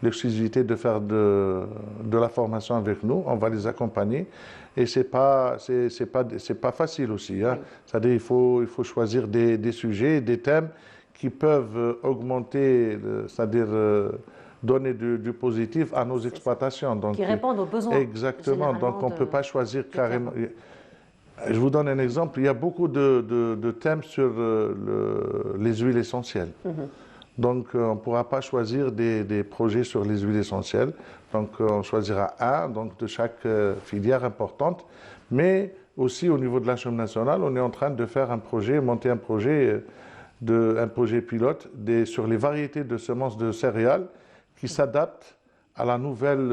l'exclusivité de faire de la formation avec nous. On va les accompagner. Et c'est pas facile aussi. Hein. C'est-à-dire il faut choisir des sujets, des thèmes qui peuvent augmenter, c'est-à-dire donner du positif à nos exploitations. Donc, qui répondent aux besoins. Exactement. Donc on ne peut pas choisir carrément. Je vous donne un exemple. Il y a beaucoup de thèmes sur les huiles essentielles. Donc, on ne pourra pas choisir des projets sur les huiles essentielles. Donc, on choisira un de chaque filière importante. Mais aussi, au niveau de la Chambre nationale, on est en train de faire monter un projet pilote sur les variétés de semences de céréales qui s'adaptent à la nouvelle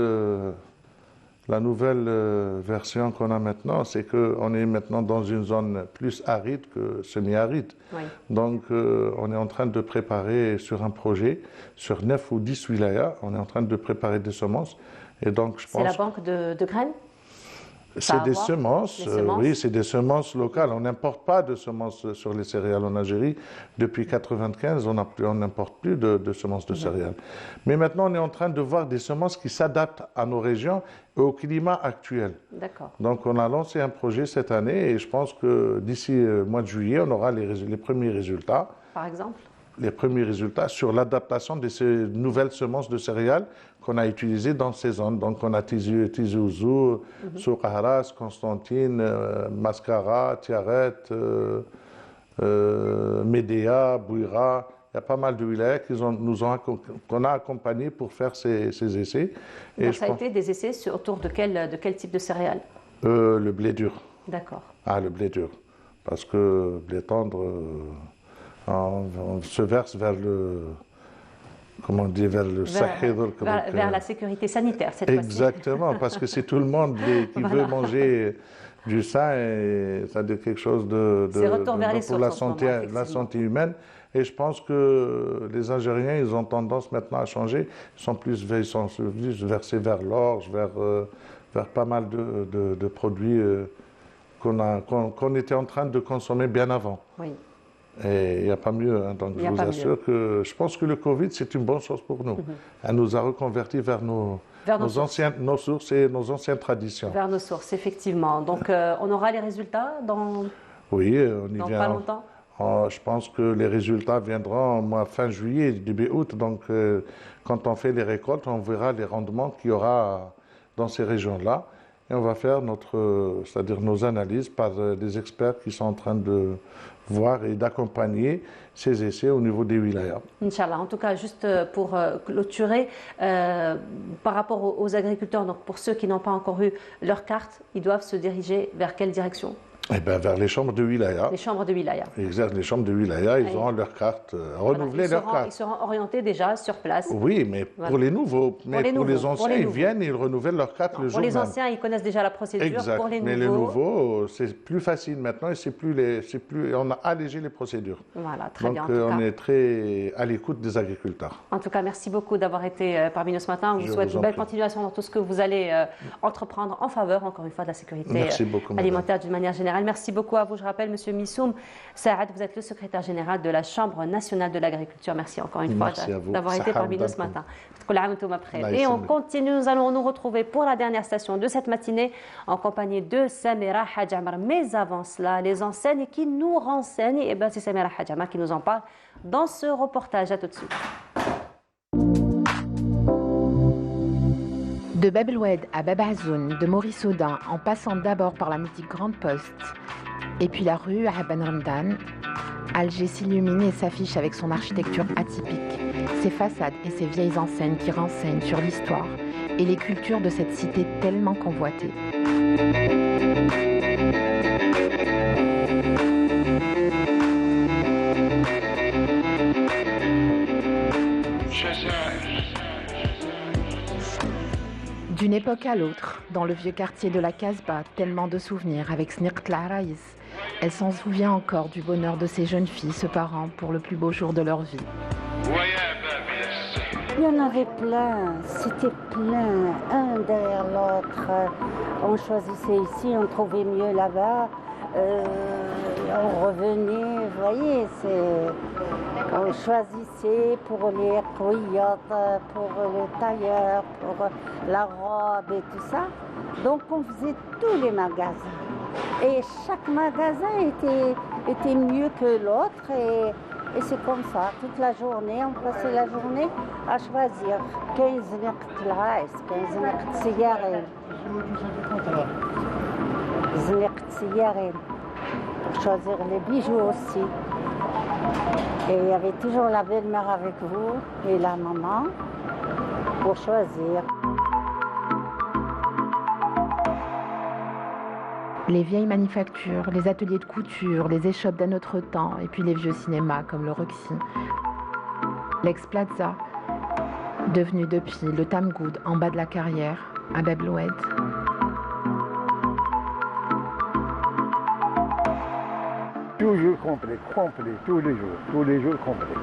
version qu'on a maintenant, c'est qu'on est maintenant dans une zone plus aride que semi-aride. Oui. Donc, on est en train de préparer sur un projet, sur 9 ou 10 wilayas, on est en train de préparer des semences. Et donc, je pense... C'est la banque de graines? C'est des semences, oui, c'est des semences locales. On n'importe pas de semences sur les céréales en Algérie. Depuis 1995, on n'importe plus de semences de céréales. Mais maintenant, on est en train de voir des semences qui s'adaptent à nos régions et au climat actuel. D'accord. Donc, on a lancé un projet cette année et je pense que d'ici le mois de juillet, on aura les premiers résultats. Par exemple? Les premiers résultats sur l'adaptation de ces nouvelles semences de céréales qu'on a utilisées dans ces zones. Donc, on a Tizi Ouzou, Souk Ahras, Constantine, Mascara, Tiaret, Médéa, Bouira. Il y a pas mal de wilayas qu'on a accompagnés pour faire ces essais. Donc, ça a été des essais autour de quel type de céréales? Le blé dur. D'accord. Ah, le blé dur. Parce que le blé tendre... on se verse vers le, comment on dit, vers la sécurité sanitaire cette fois-ci. Exactement, parce que c'est tout le monde qui veut manger du sain et ça dit quelque chose pour la santé humaine. Et je pense que les Algériens, ils ont tendance maintenant à changer. Ils sont plus versés vers l'orge, vers pas mal de produits qu'on était en train de consommer bien avant. Oui. Et il n'y a pas mieux. Hein. Donc je vous assure que je pense que le Covid, c'est une bonne chose pour nous. Elle nous a reconvertis vers nos sources et nos anciennes traditions. Vers nos sources, effectivement. Donc on aura les résultats dans pas longtemps. Je pense que les résultats viendront fin juillet, début août. Donc quand on fait les récoltes, on verra les rendements qu'il y aura dans ces régions-là. Et on va faire c'est-à-dire nos analyses par des experts qui sont en train de voir et d'accompagner ces essais au niveau des wilayas. Inch'Allah. En tout cas, juste pour clôturer, par rapport aux agriculteurs, donc pour ceux qui n'ont pas encore eu leur carte, ils doivent se diriger vers quelle direction? Eh bien, vers les chambres de wilaya. Les chambres de wilaya. Exact, les chambres de wilaya, ils auront leur carte, renouveler leur carte. Ils seront orientés déjà sur place. Oui, mais pour les nouveaux. Mais pour les anciens, ils viennent et ils renouvellent leur carte le jour même. Pour les anciens, ils connaissent déjà la procédure. Exact. Pour les mais les nouveaux, c'est plus facile maintenant et on a allégé les procédures. Voilà, très bien. Donc, on est très à l'écoute des agriculteurs. En tout cas, merci beaucoup d'avoir été parmi nous ce matin. On vous souhaite une belle continuation dans tout ce que vous allez entreprendre en faveur, encore une fois, de la sécurité alimentaire d'une manière générale. Merci beaucoup à vous. Je rappelle, Monsieur Missoum Saad, vous êtes le secrétaire général de la Chambre nationale de l'agriculture. Merci encore une fois d'avoir été parmi nous ce matin. Et on continue, nous allons nous retrouver pour la dernière station de cette matinée en compagnie de Samira Hadjamar. Mais avant cela, les enseignes qui nous renseignent, et c'est Samira Hadjamar qui nous en parle dans ce reportage. À tout de suite. De Bab el Oued à Bab Azoun, de Maurice Audin, en passant d'abord par la mythique Grande Poste, Et puis la rue à Ben Ramdan. Alger s'illumine et s'affiche avec son architecture atypique, ses façades et ses vieilles enseignes qui renseignent sur l'histoire et les cultures de cette cité tellement convoitée. D'une époque à l'autre, dans le vieux quartier de la Casbah, tellement de souvenirs avec Snirt Laraïs. Elle s'en souvient encore du bonheur de ces jeunes filles se parant pour le plus beau jour de leur vie. Il y en avait plein, c'était plein, un derrière l'autre. On choisissait ici, on trouvait mieux là-bas. On revenait, vous voyez, on choisissait pour les couillottes, pour le tailleur, pour la robe et tout ça. Donc on faisait tous les magasins. Et chaque magasin était mieux que l'autre et c'est comme ça. Toute la journée, on passait la journée à choisir 15 نقط العايس, 15 نقط سيارين. 15 نقط سيارين. Pour choisir les bijoux aussi. Et il y avait toujours la belle-mère avec vous et la maman pour choisir. Les vieilles manufactures, les ateliers de couture, les échoppes d'un autre temps et puis les vieux cinémas comme le Roxy. L'Ex-Plaza, devenu depuis le Tamgoud en bas de la carrière, à Bebloued. Toujours complet, tous les jours complet.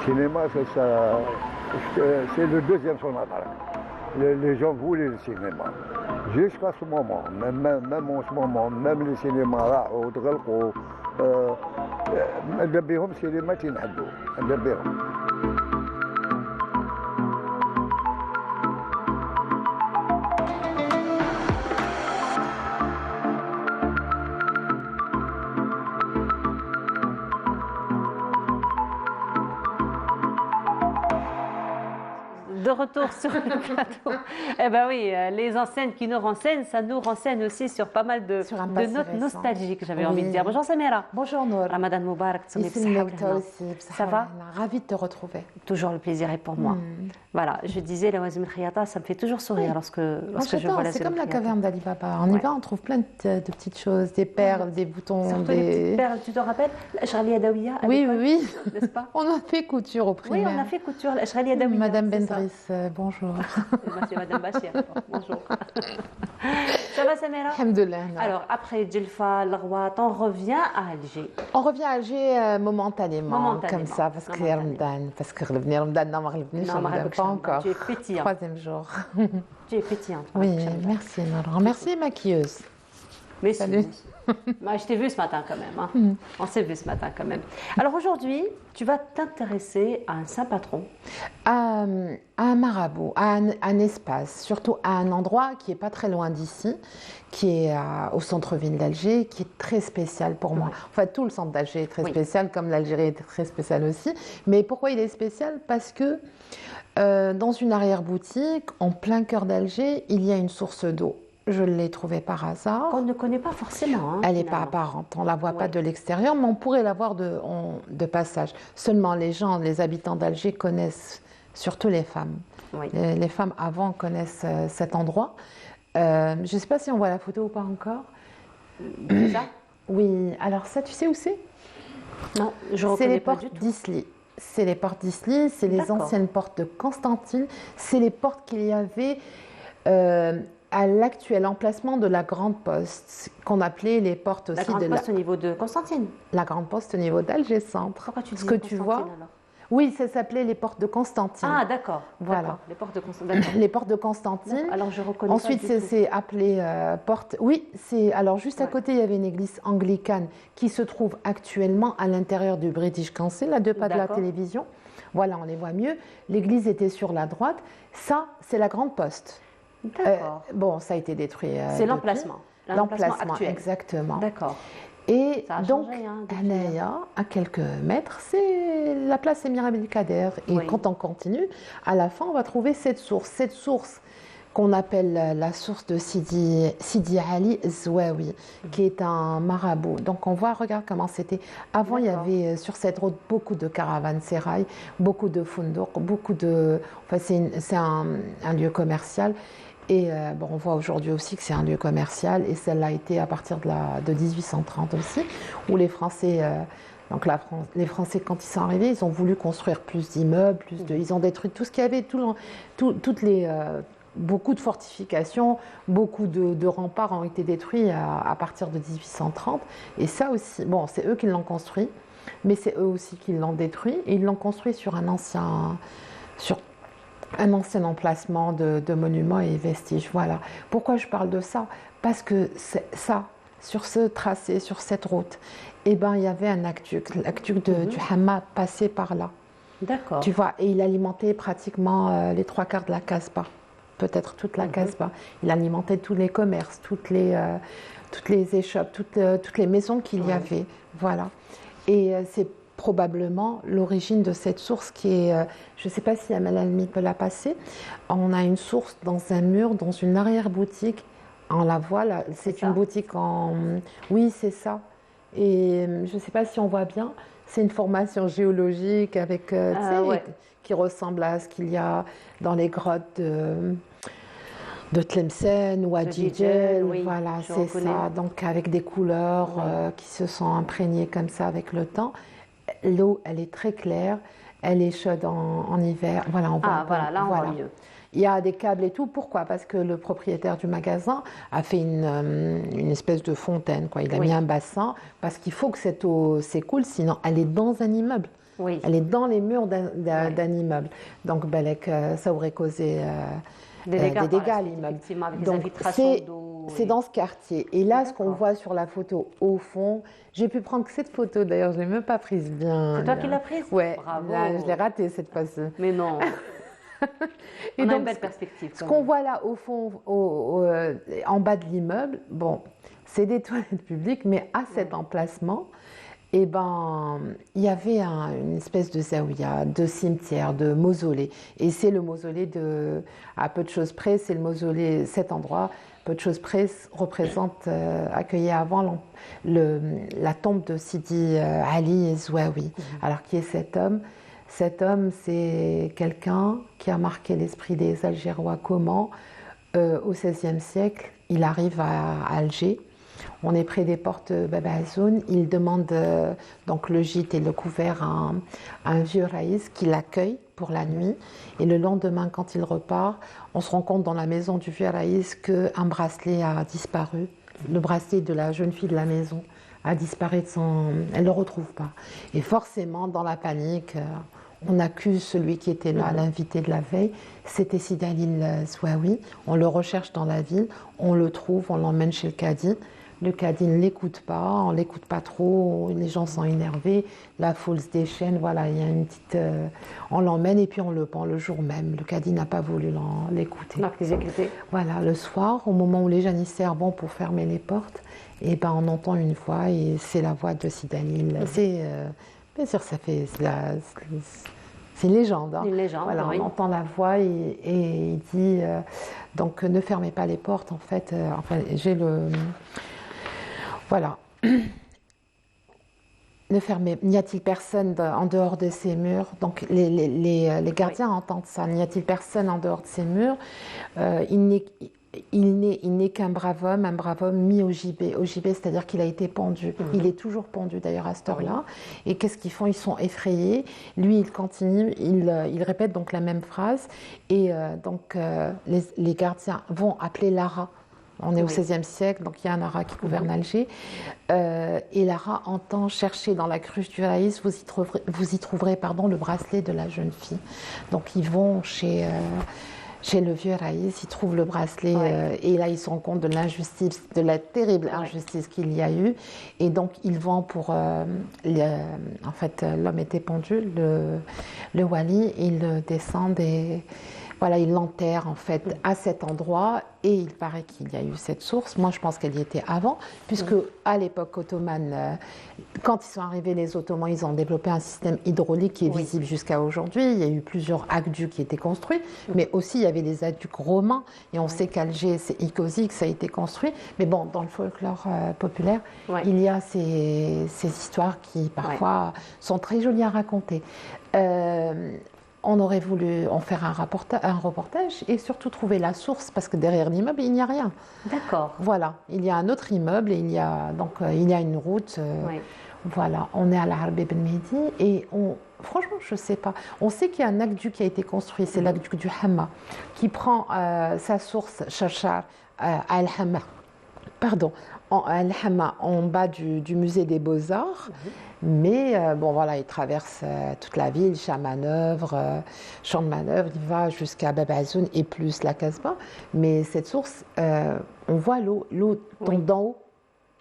Cinéma, c'est le deuxième son appareil. Les gens voulaient le cinéma. Jusqu'à ce moment, même en ce moment, même les cinémas راحوا وتغلقوا ماذا بهم سينما تنحدوا ماذا بهم. De retour sur le plateau. Eh ben oui, les enseignes qui nous renseignent, ça nous renseigne aussi sur pas mal de notes nostalgiques, j'avais envie de dire. Bonjour Samira. Bonjour Nour. Ramadan Moubarak. Ça va? Ravie de te retrouver. Toujours le plaisir est pour moi. Voilà, je disais, la Wazim Khiyata, ça me fait toujours sourire lorsque je vois la C'est comme la caverne d'Ali Baba. On y va, on trouve plein de petites choses, des perles, des boutons. Surtout les petites perles, tu te rappelles? L'Ashralia Dawiya. Oui, n'est-ce pas? On a fait couture au primaire. Oui, on a fait couture, l'Ashralia Dawiya. Madame Bendris. Bonjour. C'est Madame Bachir. Bonjour. Ça va Samira? Alhamdoulilah. Alors, après Djelfa, Larwat, on revient à Alger. On revient à Alger momentanément, comme ça, parce que Ramadan, non, pas encore. Tu es pétillante. Troisième jour. Tu es pétillante. Oui, merci Nora. Merci maquilleuse. Mais salut. Je t'ai vu ce matin quand même. Hein. On s'est vu ce matin quand même. Alors aujourd'hui, tu vas t'intéresser à un saint patron. À un marabout, à un espace, surtout à un endroit qui n'est pas très loin d'ici, qui est au centre-ville d'Alger, qui est très spécial pour moi. Enfin, tout le centre d'Alger est très spécial, comme l'Algérie est très spéciale aussi. Mais pourquoi il est spécial? Parce que dans une arrière-boutique, en plein cœur d'Alger, il y a une source d'eau. Je l'ai trouvée par hasard. Qu'on ne connaît pas forcément. Hein, elle n'est pas apparente, on ne la voit pas de l'extérieur, mais on pourrait la voir de passage. Seulement les habitants d'Alger connaissent, surtout les femmes. Oui. Les femmes avant connaissent cet endroit. Je ne sais pas si on voit la photo ou pas encore. C'est ça? Oui, alors ça, tu sais où c'est? Non, je ne reconnais pas du tout. C'est les portes d'Isli, c'est les anciennes portes de Constantine, c'est les portes qu'il y avait à l'actuel emplacement de la Grande Poste, qu'on appelait les portes aussi de la... Grande Poste au niveau de Constantine? La Grande Poste au niveau d'Alger Centre. Pourquoi tu dis Constantine, tu vois alors? Oui, ça s'appelait les portes de Constantine. Ah, d'accord. Voilà. Les portes de Constantine. Les portes de Constantine. Alors, je reconnais Ensuite, c'est appelé porte... Oui, alors juste à côté, il y avait une église anglicane qui se trouve actuellement à l'intérieur du British Council, à 2 pas de la télévision. Voilà, on les voit mieux. L'église était sur la droite. Ça, c'est la Grande Poste. D'accord. Bon, ça a été détruit. C'est l'emplacement. L'emplacement, actuel. Exactement. D'accord. Et donc, changé, hein, Anaya, à quelques mètres, c'est la place Émir Abdelkader. Et quand on continue, à la fin, on va trouver cette source qu'on appelle la source de Sidi Ali Zouaoui, qui est un marabout. Donc on voit, regarde comment c'était. Avant, il y avait sur cette route beaucoup de caravansérails, beaucoup de fundouk, beaucoup de... Enfin, c'est un lieu commercial. Et bon, on voit aujourd'hui aussi que c'est un lieu commercial. Et celle-là a été à partir de 1830 aussi, où les Français... Donc les Français, quand ils sont arrivés, ils ont voulu construire plus d'immeubles, ils ont détruit tout ce qu'il y avait, beaucoup de fortifications, beaucoup de remparts ont été détruits à partir de 1830. Et ça aussi, bon, c'est eux qui l'ont construit, mais c'est eux aussi qui l'ont détruit. Et ils l'ont construit sur un ancien emplacement de monuments et vestiges. Voilà. Pourquoi je parle de ça? Parce que ça, sur ce tracé, sur cette route, eh ben, il y avait un aqueduc. L'aqueduc du Hamma passait par là. D'accord. Tu vois, et il alimentait pratiquement les 3/4 de la Casbah. Peut-être toute la Casbah. Il alimentait tous les commerces, toutes les échoppes, toutes les maisons qu'il y avait. Voilà. Et c'est probablement l'origine de cette source qui est... je ne sais pas si Amal Almi peut la passer. On a une source dans un mur, dans une arrière-boutique. On la voit là. C'est une boutique en... Oui, c'est ça. Et je ne sais pas si on voit bien. C'est une formation géologique avec... qui ressemble à ce qu'il y a dans les grottes de Tlemcen ou à Djidjel. Voilà, c'est ça. Donc avec des couleurs qui se sont imprégnées comme ça avec le temps. L'eau, elle est très claire, elle est chaude en hiver. Voilà, on voit là on voit mieux. Il y a des câbles et tout. Pourquoi? Parce que le propriétaire du magasin a fait une espèce de fontaine, quoi. Il a mis un bassin parce qu'il faut que cette eau s'écoule, sinon elle est dans un immeuble. Oui. Elle est dans les murs d'un immeuble. Donc, ça aurait causé des dégâts à l'immeuble. Donc, c'est dans ce quartier. Et là, ce qu'on voit sur la photo au fond, j'ai pu prendre que cette photo, d'ailleurs, je ne l'ai même pas prise bien. C'est toi qui l'as prise? Ouais. Bravo. Là, je l'ai ratée cette fois-ci. Mais non. Et on donc, a une belle perspective. Ce qu'on voit là, au fond, en bas de l'immeuble, bon, c'est des toilettes publiques, mais à cet emplacement, eh ben, il y avait une espèce de zaouïa, de cimetière, de mausolée. Et c'est le mausolée à peu de choses près, c'est le mausolée, cet endroit, peu de choses près, représente, accueillait avant la tombe de Sidi Ali Zouaoui. Alors, qui est cet homme? Cet homme, c'est quelqu'un qui a marqué l'esprit des Algérois. Comment? Au XVIe siècle, il arrive à Alger. On est près des portes Bab Azoun. Il demande donc le gîte et le couvert à un vieux raïs qui l'accueille pour la nuit. Et le lendemain, quand il repart, on se rend compte dans la maison du vieux raïs qu'un bracelet a disparu. Le bracelet de la jeune fille de la maison a disparu de son... Elle ne le retrouve pas. Et forcément, dans la panique, on accuse celui qui était là, l'invité de la veille. C'était Sidi Ali Zouaoui. On le recherche dans la ville, on le trouve, on l'emmène chez le cadi. Le cadi ne l'écoute pas, on ne l'écoute pas trop, les gens sont énervés, la foule se déchaîne, voilà, il y a une petite... on l'emmène et puis on le pend le jour même. Le cadi n'a pas voulu l'écouter. Voilà, le soir, au moment où les janissaires vont pour fermer les portes, et ben on entend une voix et c'est la voix de Sidi Ali. Bien sûr, c'est une légende. Hein. Une légende, voilà, oui. On entend la voix et il dit donc ne fermez pas les portes. En fait, j'ai le voilà. Ne fermez. N'y a-t-il personne en dehors de ces murs? Donc les gardiens entendent ça. N'y a-t-il personne en dehors de ces murs? Il n'est qu'un brave homme mis au gibet. Au gibet, c'est-à-dire qu'il a été pendu. Il est toujours pendu d'ailleurs à cette heure-là. Et qu'est-ce qu'ils font? Ils sont effrayés. Lui, il continue, il répète donc la même phrase. Et les gardiens vont appeler Lara. On est au XVIe siècle, donc il y a un Lara qui gouverne Alger. Et Lara entend chercher dans la cruche du Raïs, vous y trouverez le bracelet de la jeune fille. Donc ils vont chez le vieux Raïs, ils trouvent le bracelet et là ils se rendent compte de l'injustice, de la terrible injustice qu'il y a eu. Et donc ils vont pour... en fait, l'homme était pendu, le wali, ils descendent et Voilà, ils l'enterrent en fait à cet endroit et il paraît qu'il y a eu cette source. Moi, je pense qu'elle y était avant, puisque à l'époque ottomane, quand ils sont arrivés les Ottomans, ils ont développé un système hydraulique qui est visible jusqu'à aujourd'hui. Il y a eu plusieurs aqueducs qui étaient construits, mais aussi il y avait des aqueducs romains et on sait qu'Alger, c'est Nicosie, que ça a été construit. Mais bon, dans le folklore populaire, il y a ces histoires qui parfois sont très jolies à raconter. On aurait voulu en faire un reportage et surtout trouver la source parce que derrière l'immeuble, il n'y a rien. D'accord. Voilà, il y a un autre immeuble et il y a une route. Voilà, on est à la Harb ibn Mehdi et franchement, je ne sais pas. On sait qu'il y a un aqueduc qui a été construit, c'est l'aqueduc du Hamma, qui prend sa source, Charchar, à Al-Hamma. Pardon, Al-Hamma, en bas du musée des Beaux-Arts. Mais bon, voilà, il traverse toute la ville, champ de manœuvre, il va jusqu'à Bab Azoun et plus la Casbah. Mais cette source, on voit l'eau tombe d'en haut.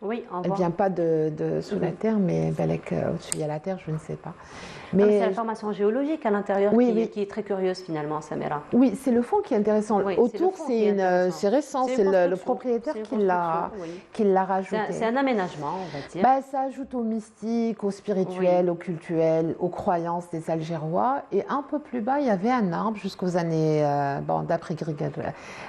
Oui, elle ne vient pas de sous la terre, mais au-dessus, il y a la terre, je ne sais pas. Mais c'est la formation géologique à l'intérieur qui est très curieuse finalement, Samira. Oui, c'est le fond qui est intéressant. Autour, c'est récent, c'est le propriétaire qui l'a rajouté. C'est un aménagement, on va dire. Ça ajoute au mystique, au spirituel, au cultuel, aux croyances des Algérois. Et un peu plus bas, il y avait un arbre jusqu'aux années, d'après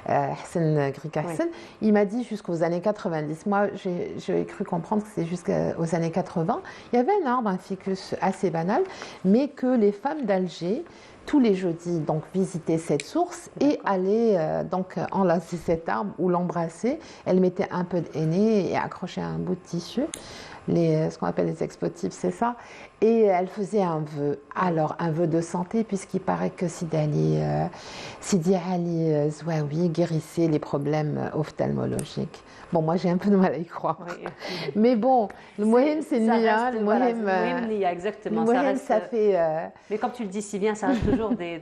Hassan Grigassen, il m'a dit jusqu'aux années 90. Moi, j'ai cru comprendre que c'est jusqu'aux années 80. Il y avait un arbre, un ficus assez banal, mais que les femmes d'Alger, tous les jeudis, donc visitaient cette source et allaient donc enlacer cet arbre ou l'embrasser. Elles mettaient un peu de henné et accrochaient un bout de tissu, ce qu'on appelle les explosifs, c'est ça. Et elles faisaient un vœu. Alors, un vœu de santé, puisqu'il paraît que Sidi Ali Zouaoui guérissait les problèmes ophtalmologiques. Bon, moi, j'ai un peu de mal à y croire. Oui. Mais bon, le Mohem, c'est Nia. Le Mohem, exactement. Ça fait... Mais comme tu le dis si bien, ça reste toujours de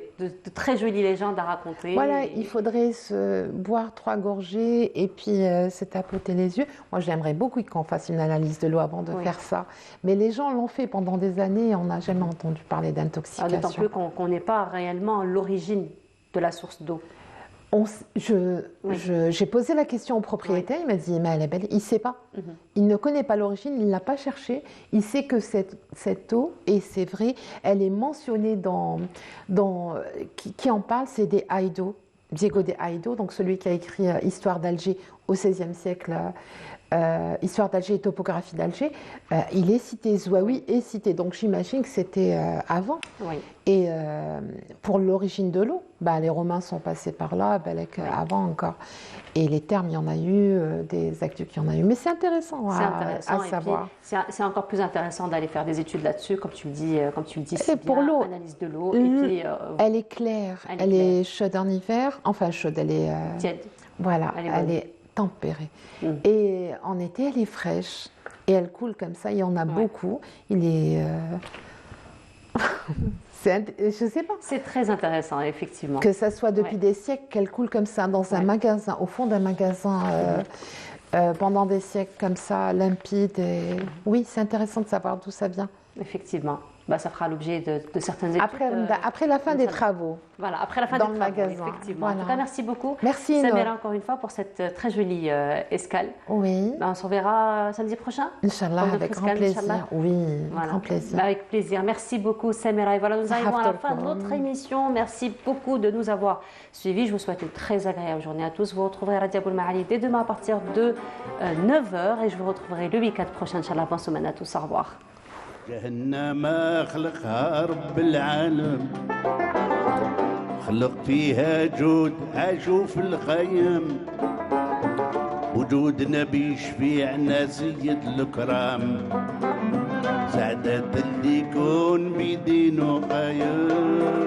très jolies légendes à raconter. Voilà, il faudrait se boire 3 gorgées et puis se tapoter les yeux. Moi, j'aimerais beaucoup qu'on fasse une analyse de l'eau avant de faire ça. Mais les gens l'ont fait pendant des années et on n'a jamais entendu parler d'intoxication. D'autant plus qu'on n'est pas réellement l'origine de la source d'eau. J'ai posé la question au propriétaire, il m'a dit mais elle est belle, il ne sait pas. Il ne connaît pas l'origine, il ne l'a pas cherché. Il sait que cette eau, et c'est vrai, elle est mentionnée qui en parle, c'est des Haïdo, Diego de Haïdo, donc celui qui a écrit Histoire d'Alger au XVIe siècle. Histoire d'Alger et topographie d'Alger, il est cité, Zouaoui est cité, donc j'imagine que c'était avant. Oui. Et pour l'origine de l'eau, les Romains sont passés par là, avant encore. Et les termes, il y en a eu, des aqueducs, il y en a eu. Mais c'est intéressant à savoir. C'est encore plus intéressant d'aller faire des études là-dessus, comme tu le dis, c'est pour l'eau. Analyse de l'eau. Elle est claire, elle est chaude en hiver, enfin chaude, elle est... tiède. Voilà, elle est tempérée. Et en été, elle est fraîche. Et elle coule comme ça, il y en a beaucoup. Il est... je ne sais pas. C'est très intéressant, effectivement. Que ça soit depuis des siècles qu'elle coule comme ça dans un magasin, au fond d'un magasin, pendant des siècles comme ça, limpide. Et... Oui, c'est intéressant de savoir d'où ça vient. Effectivement. Ça fera l'objet de certaines études. Après la fin des travaux. Voilà, après la fin des travaux, magasin. Effectivement. Voilà. En tout cas, merci beaucoup. Merci, Samira, encore une fois, pour cette très jolie escale. Oui. On se reverra samedi prochain. Inch'Allah, avec grand plaisir. Oui, grand plaisir. Avec plaisir. Merci beaucoup, Samira. Et voilà, nous arrivons à la fin de notre émission. Merci beaucoup de nous avoir suivis. Je vous souhaite une très agréable journée à tous. Vous retrouverez Radio Aboul Ma'ali dès demain à partir de 9h. Et je vous retrouverai le week-end prochain, Inch'Allah. Bonne semaine à tous. Au revoir. جهنم خلقها رب العالم خلق فيها جود عاشوا في الخيم وجود نبي شفيعنا سيد الكرام سعادة اللي يكون بيدينه قايم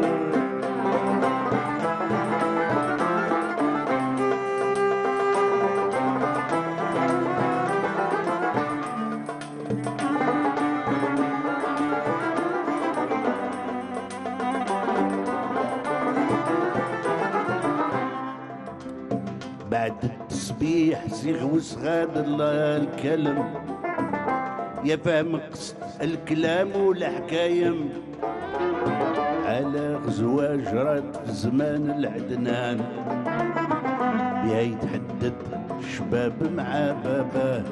بعد التصبيح صيغ وصغاد الله الكلم يا فهم قصد الكلام والحكايم على غزوة جرات في زمان العدنان بها يتحدد شباب مع باباه